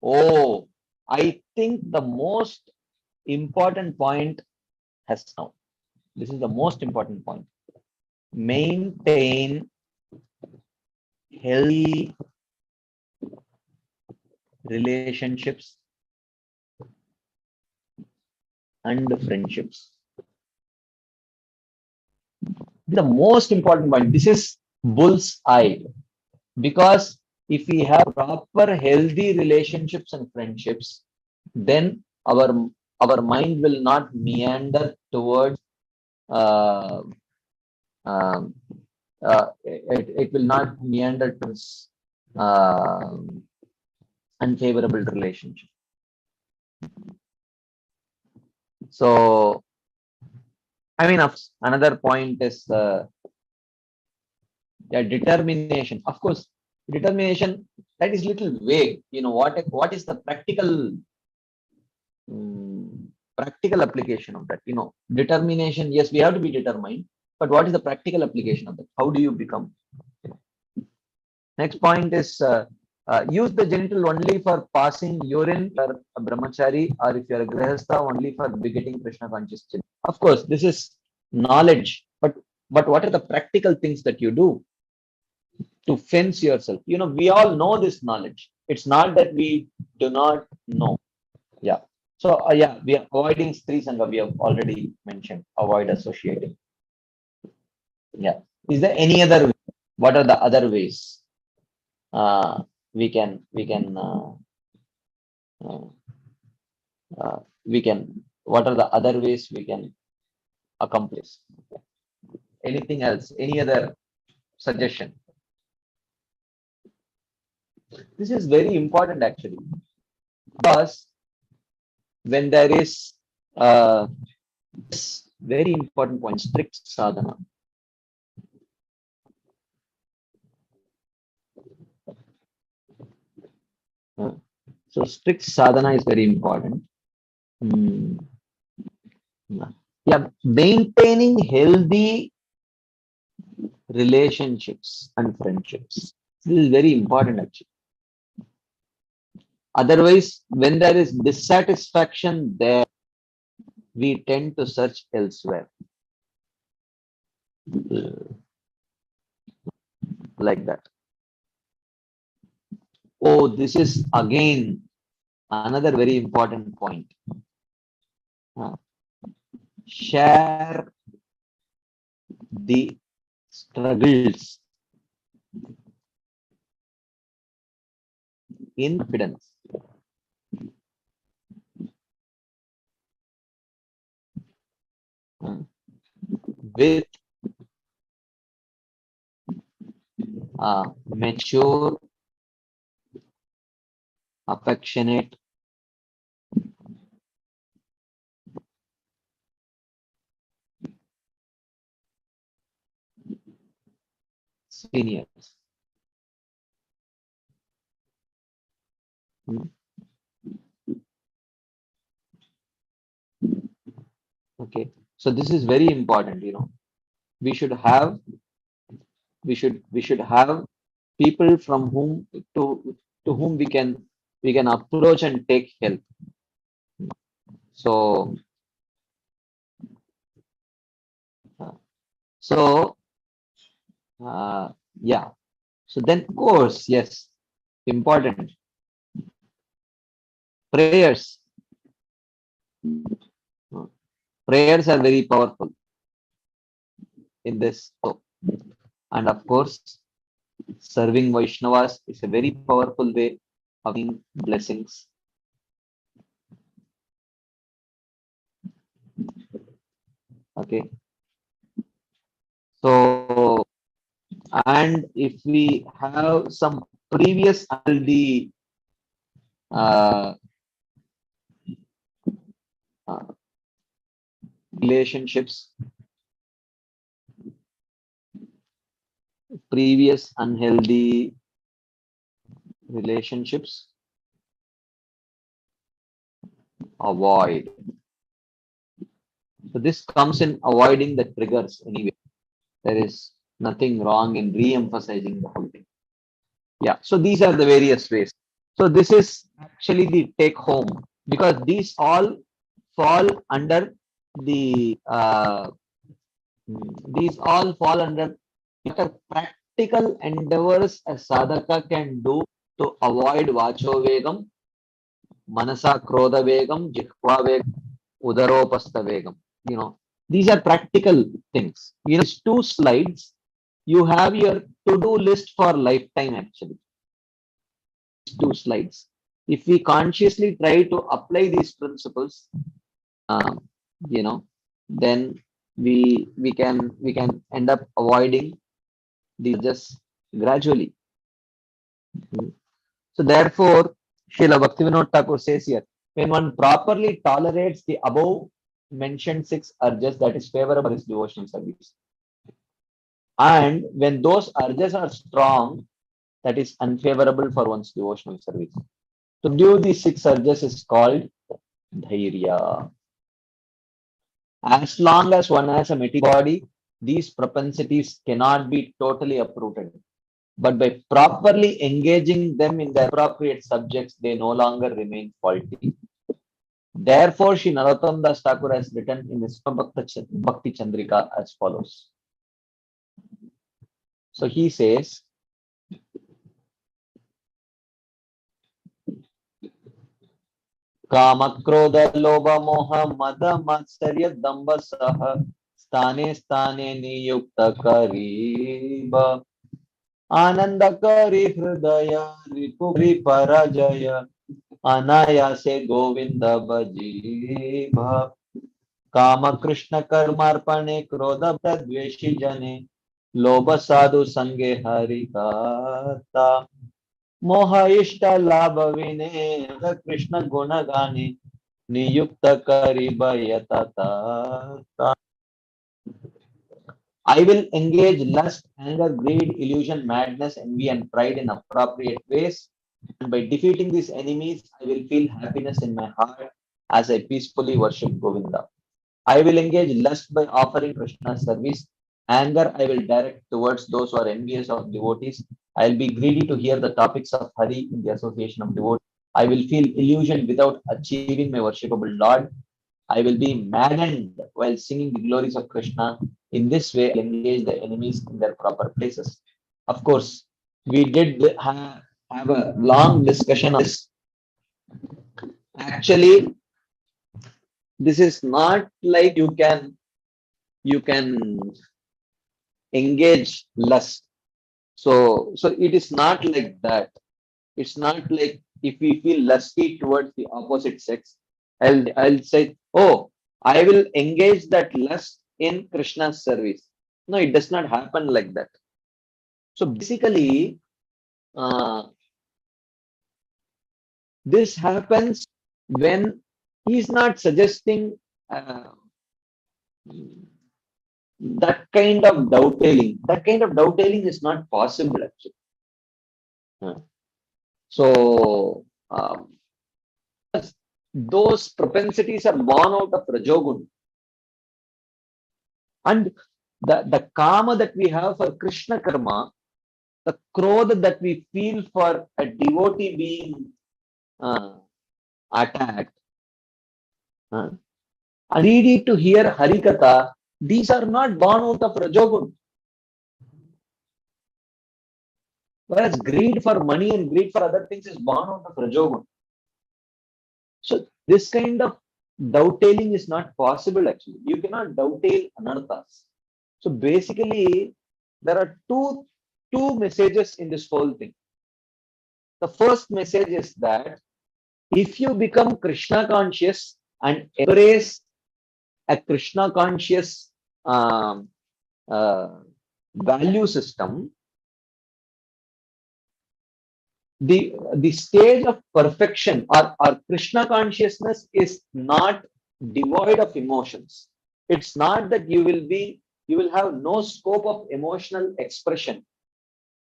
Oh, I think the most important point has now. This is the most important point. Maintain healthy relationships and friendships. The most important point. This is bull's eye. Because if we have proper healthy relationships and friendships, then our mind will not meander towards uh, um, it will not meander towards uh, unfavorable relationship. So I mean, another point is determination. Of course, determination, that is little vague. What is the practical application of that? Determination. Yes, we have to be determined, but what is the practical application of that? How do you become? Next point is use the genital only for passing urine for a brahmachari, or if you're a grihastha, only for begetting Krishna conscious children. Of course, this is knowledge, but what are the practical things that you do to fence yourself? We all know this knowledge. It's not that we do not know. Yeah. So yeah, we are avoiding Stri Sangha. We have already mentioned avoid associating. Yeah. Is there any other way? What are the other ways uh, we can what are the other ways we can accomplish? Anything else? Any other suggestion? This is very important actually, because when there is this very important point, strict sadhana. So strict sadhana is very important. Yeah, maintaining healthy relationships and friendships. This is very important actually. Otherwise, when there is dissatisfaction there, we tend to search elsewhere. Like that. Oh, this is again another very important point. Share the struggles in confidence. With mature, affectionate, seniors. Okay, so this is very important. We should have people from whom to whom we can approach and take help. So so yeah. So then, of course, yes, important prayers. Prayers are very powerful in this. So, and of course, serving Vaishnavas is a very powerful way of giving blessings. Okay. So And if we have some previous unhealthy uh, uh, relationships, avoid. So this comes in avoiding the triggers anyway. There is nothing wrong in re-emphasizing the whole thing. Yeah, so these are the various ways. So this is actually the take home, because these all fall under the these all fall under the practical endeavors a sadhaka can do to avoid vacho vegam, manasa krodha vegam, jihva vegam, udaropastha vegam. You know, these are practical things. You know, these 2 slides, you have your to-do list for lifetime actually. 2 slides. If we consciously try to apply these principles, you know, then we can end up avoiding these just gradually. So therefore, Srila Bhaktivinoda Thakur says here, when one properly tolerates the above mentioned 6 urges, that is favorable for his devotional service. And when those urges are strong, that is unfavorable for one's devotional service. To do these 6 urges is called dhairya. As long as one has a material body, these propensities cannot be totally uprooted. But by properly engaging them in the appropriate subjects, they no longer remain faulty. Therefore, Sri Narottam Das Thakur has written in his Bhakti Chandrika as follows. So he says, Kama Krodha Lobha Moha Mada Matsarya Damba Saha Stane Stane Niyukta Kariba Anandakari Hridaya Ripuri Parajaya Anayase Govinda Bhajiva Kama Krishna Karmarpane Krodha Dveshi Jane Lobha Sadhu Sange Harikata Moha Ishta Labha Vine Krishna Gunagani Niyukta Kariba Yatata. I will engage lust, anger, greed, illusion, madness, envy, and pride in appropriate ways. And by defeating these enemies, I will feel happiness in my heart as I peacefully worship Govinda. I will engage lust by offering Krishna's service. Anger I will direct towards those who are envious of devotees. I will be greedy to hear the topics of Hari in the association of devotees. I will feel illusion without achieving my worshipable Lord. I will be maddened while singing the glories of Krishna. In this way, I will engage the enemies in their proper places. Of course, we did have a long discussion on this. Actually, this is not like you can engage lust. So it is not like that. It's not like if we feel lusty towards the opposite sex, I'll say, oh, I will engage that lust in Krishna's service. No, it does not happen like that. So basically, this happens when he's not suggesting that kind of dovetailing. That kind of dovetailing is not possible actually. So those propensities are born out of Rajogun. And the karma that we have for Krishna karma, the krodha that we feel for a devotee being attacked, greedy to hear Harikatha, these are not born out of Rajogun. Whereas greed for money and greed for other things is born out of Rajogun. So this kind of dovetailing is not possible actually. You cannot dovetail anarthas. So basically, there are two messages in this whole thing. The first message is that if you become Krishna conscious and embrace a Krishna conscious value system, the stage of perfection or Krishna consciousness is not devoid of emotions. It's not that you will have no scope of emotional expression.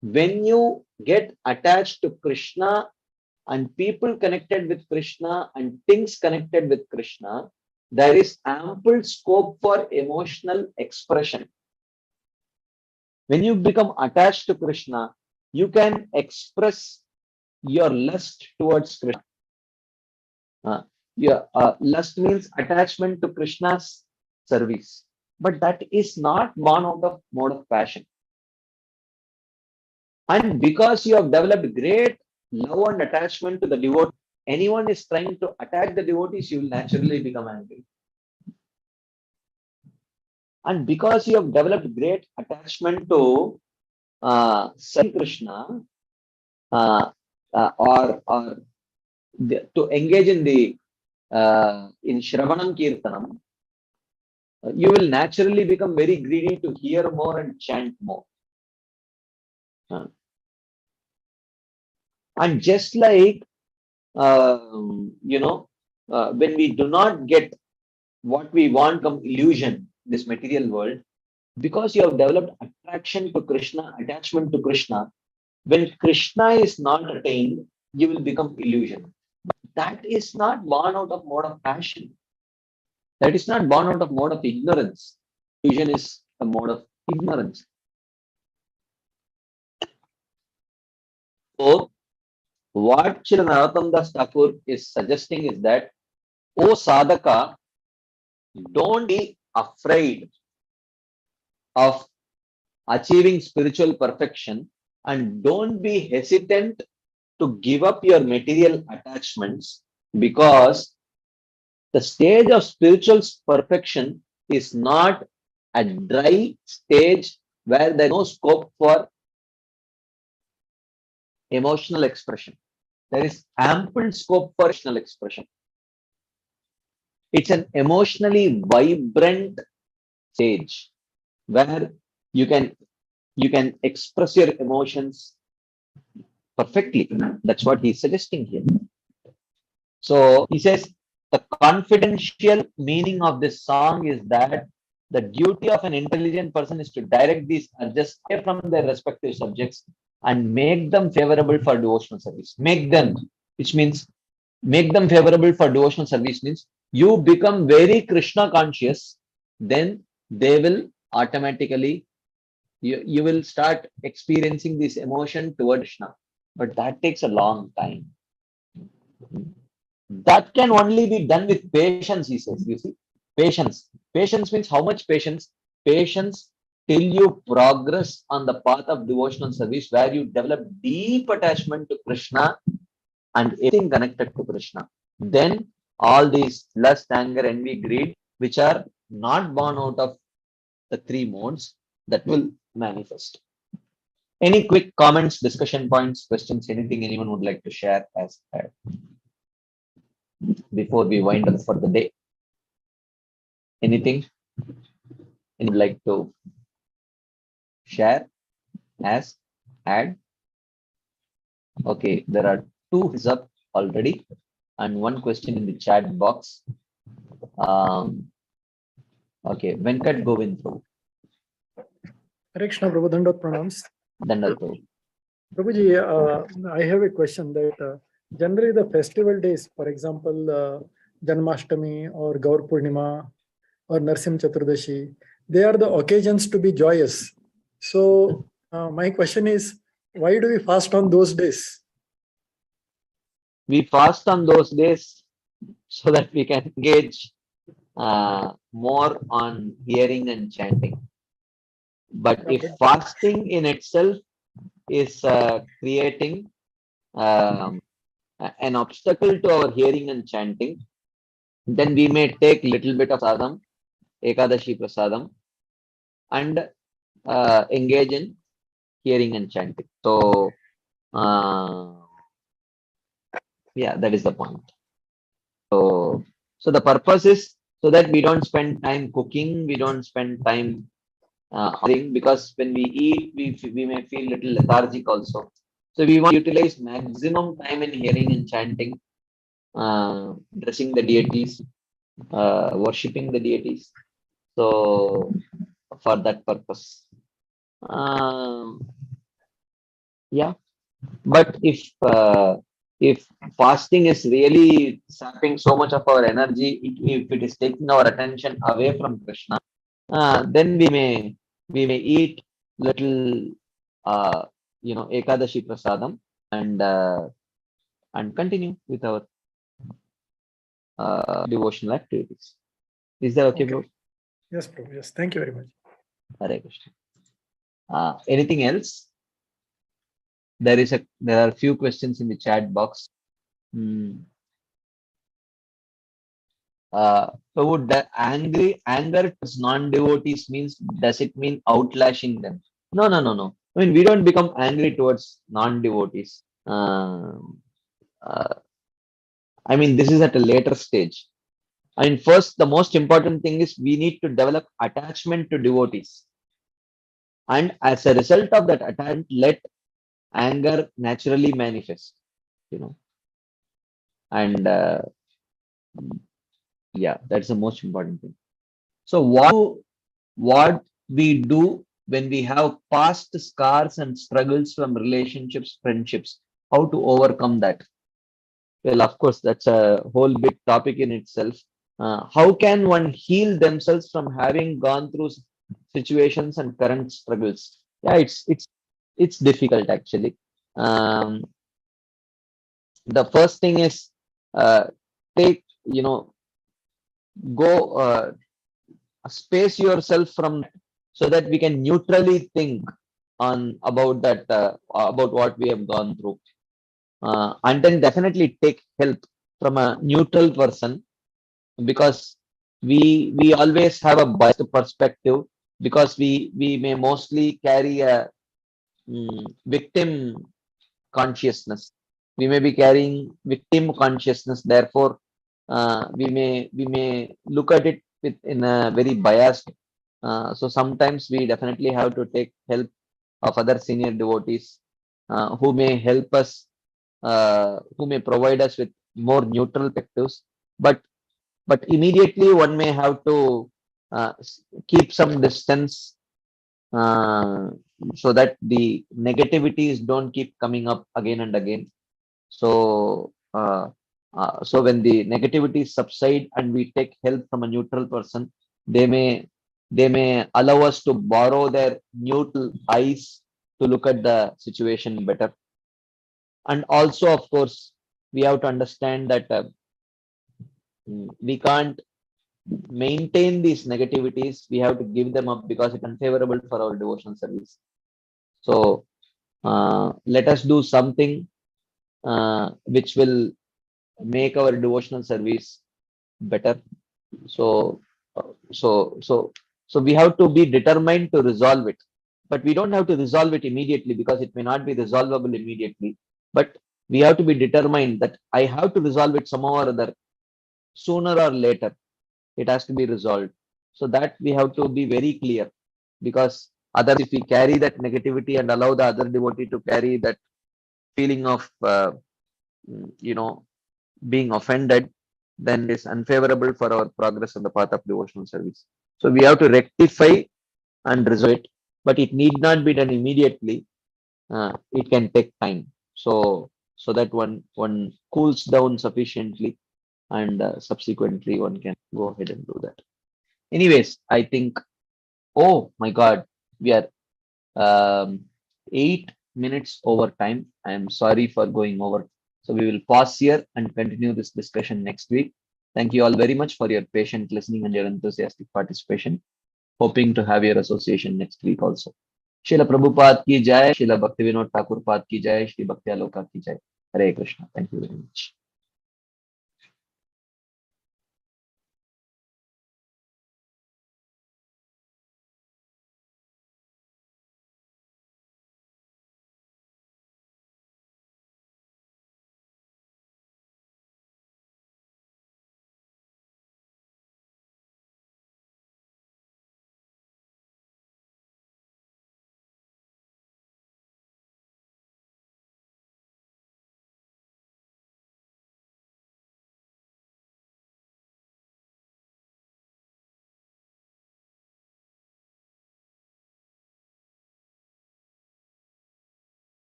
When you get attached to Krishna and people connected with Krishna and things connected with Krishna, there is ample scope for emotional expression. When you become attached to Krishna, you can express your lust towards Krishna. Your lust means attachment to Krishna's service, but that is not born out of mode of passion. And because you have developed great love and attachment to the devotee, anyone is trying to attack the devotees, you will naturally become angry. And because you have developed great attachment to Krishna, or to engage in the in Shravanam Kirtanam, you will naturally become very greedy to hear more and chant more. And just like when we do not get what we want from illusion, this material world, because you have developed attraction to Krishna, attachment to Krishna, when Krishna is not attained, you will become illusion. That is not born out of mode of passion. That is not born out of mode of ignorance. Illusion is a mode of ignorance. So, what Srila Narottam Das Thakur is suggesting is that, O Sadhaka, don't be afraid of achieving spiritual perfection and don't be hesitant to give up your material attachments, because the stage of spiritual perfection is not a dry stage where there is no scope for emotional expression. There is ample scope for emotional expression. It's an emotionally vibrant stage where you can express your emotions perfectly. That's what he's suggesting here. So he says the confidential meaning of this song is that the duty of an intelligent person is to direct these urges away from their respective subjects and make them favorable for devotional service. Make them, which means make them favorable for devotional service means you become very Krishna conscious, then they will automatically, you will start experiencing this emotion toward Krishna. But that takes a long time. That can only be done with patience, he says. You see, patience. Patience means how much patience? Patience till you progress on the path of devotional service where you develop deep attachment to Krishna and everything connected to Krishna. Then all these lust, anger, envy, greed, which are not born out of the three modes, that will manifest. Any quick comments, discussion points, questions, anything anyone would like to share as before we wind up for the day? Anything you'd like to share as add? Okay, there are two hands up already and one question in the chat box. Okay, Venkat Govindru. Hare Krishna, Prabhu, Dandot Pranams. Dandot Prabhu. Prabhuji, I have a question that generally the festival days, for example, Janmashtami or Gaur Purnima or Narsim Chaturdashi, they are the occasions to be joyous. So my question is, why do we fast on those days? We fast on those days so that we can engage more on hearing and chanting. But if fasting in itself is creating an obstacle to our hearing and chanting, then we may take little bit of sadham, Ekadashi prasadam, and engage in hearing and chanting. So, yeah, that is the point. So the purpose is so that we don't spend time cooking, we don't spend time because when we eat, we may feel little lethargic also. So we want to utilize maximum time in hearing and chanting, dressing the deities, worshipping the deities. So for that purpose. Yeah, but if fasting is really sapping so much of our energy, if it is taking our attention away from Krishna, then we may eat little Ekadashi prasadam and continue with our devotional activities. Is that okay, bro? Yes, Prabhu. Yes, thank you very much. Hare Krishna. Anything else? There are a few questions in the chat box. So would the anger towards non-devotees means, does it mean outlashing them? No. I mean, we don't become angry towards non-devotees. I mean, this is at a later stage. I mean, first, the most important thing is we need to develop attachment to devotees. And as a result of that attachment, let anger naturally manifest, And yeah, that's the most important thing. So what we do when we have past scars and struggles from relationships, friendships, how to overcome that? Well, of course, that's a whole big topic in itself. How can one heal themselves from having gone through situations and current struggles? Yeah, it's difficult actually. The first thing is take go space yourself from, so that we can neutrally think on about that about what we have gone through, and then definitely take help from a neutral person, because we always have a biased perspective, because we may mostly carry a victim consciousness. We may be carrying victim consciousness, therefore we may look at it in a very biased. So sometimes we definitely have to take help of other senior devotees who may help us, who may provide us with more neutral perspectives. But immediately one may have to keep some distance, so that the negativities don't keep coming up again and again. So so when the negativities subside and we take help from a neutral person, they may allow us to borrow their neutral eyes to look at the situation better. And also, of course, we have to understand that we can't maintain these negativities. We have to give them up because it's unfavorable for our devotional service. So let us do something which will make our devotional service better. So we have to be determined to resolve it, but we don't have to resolve it immediately, because it may not be resolvable immediately. But we have to be determined that I have to resolve it somehow or other, sooner or later. It has to be resolved. So that we have to be very clear, because otherwise, if we carry that negativity and allow the other devotee to carry that feeling of being offended, then it is unfavorable for our progress on the path of devotional service. So we have to rectify and resolve it, but it need not be done immediately. It can take time. So that one cools down sufficiently, and subsequently one can go ahead and do that. Anyways, I think, oh my God, we are 8 minutes over time. I am sorry for going over. So we will pause here and continue this discussion next week. Thank you all very much for your patient listening and your enthusiastic participation. Hoping to have your association next week also. Srila Prabhupada ki jai, Srila Bhaktivinoda Thakur Pad ki jai, Shri Bhakti Aloka ki jai. Hare Krishna. Thank you very much.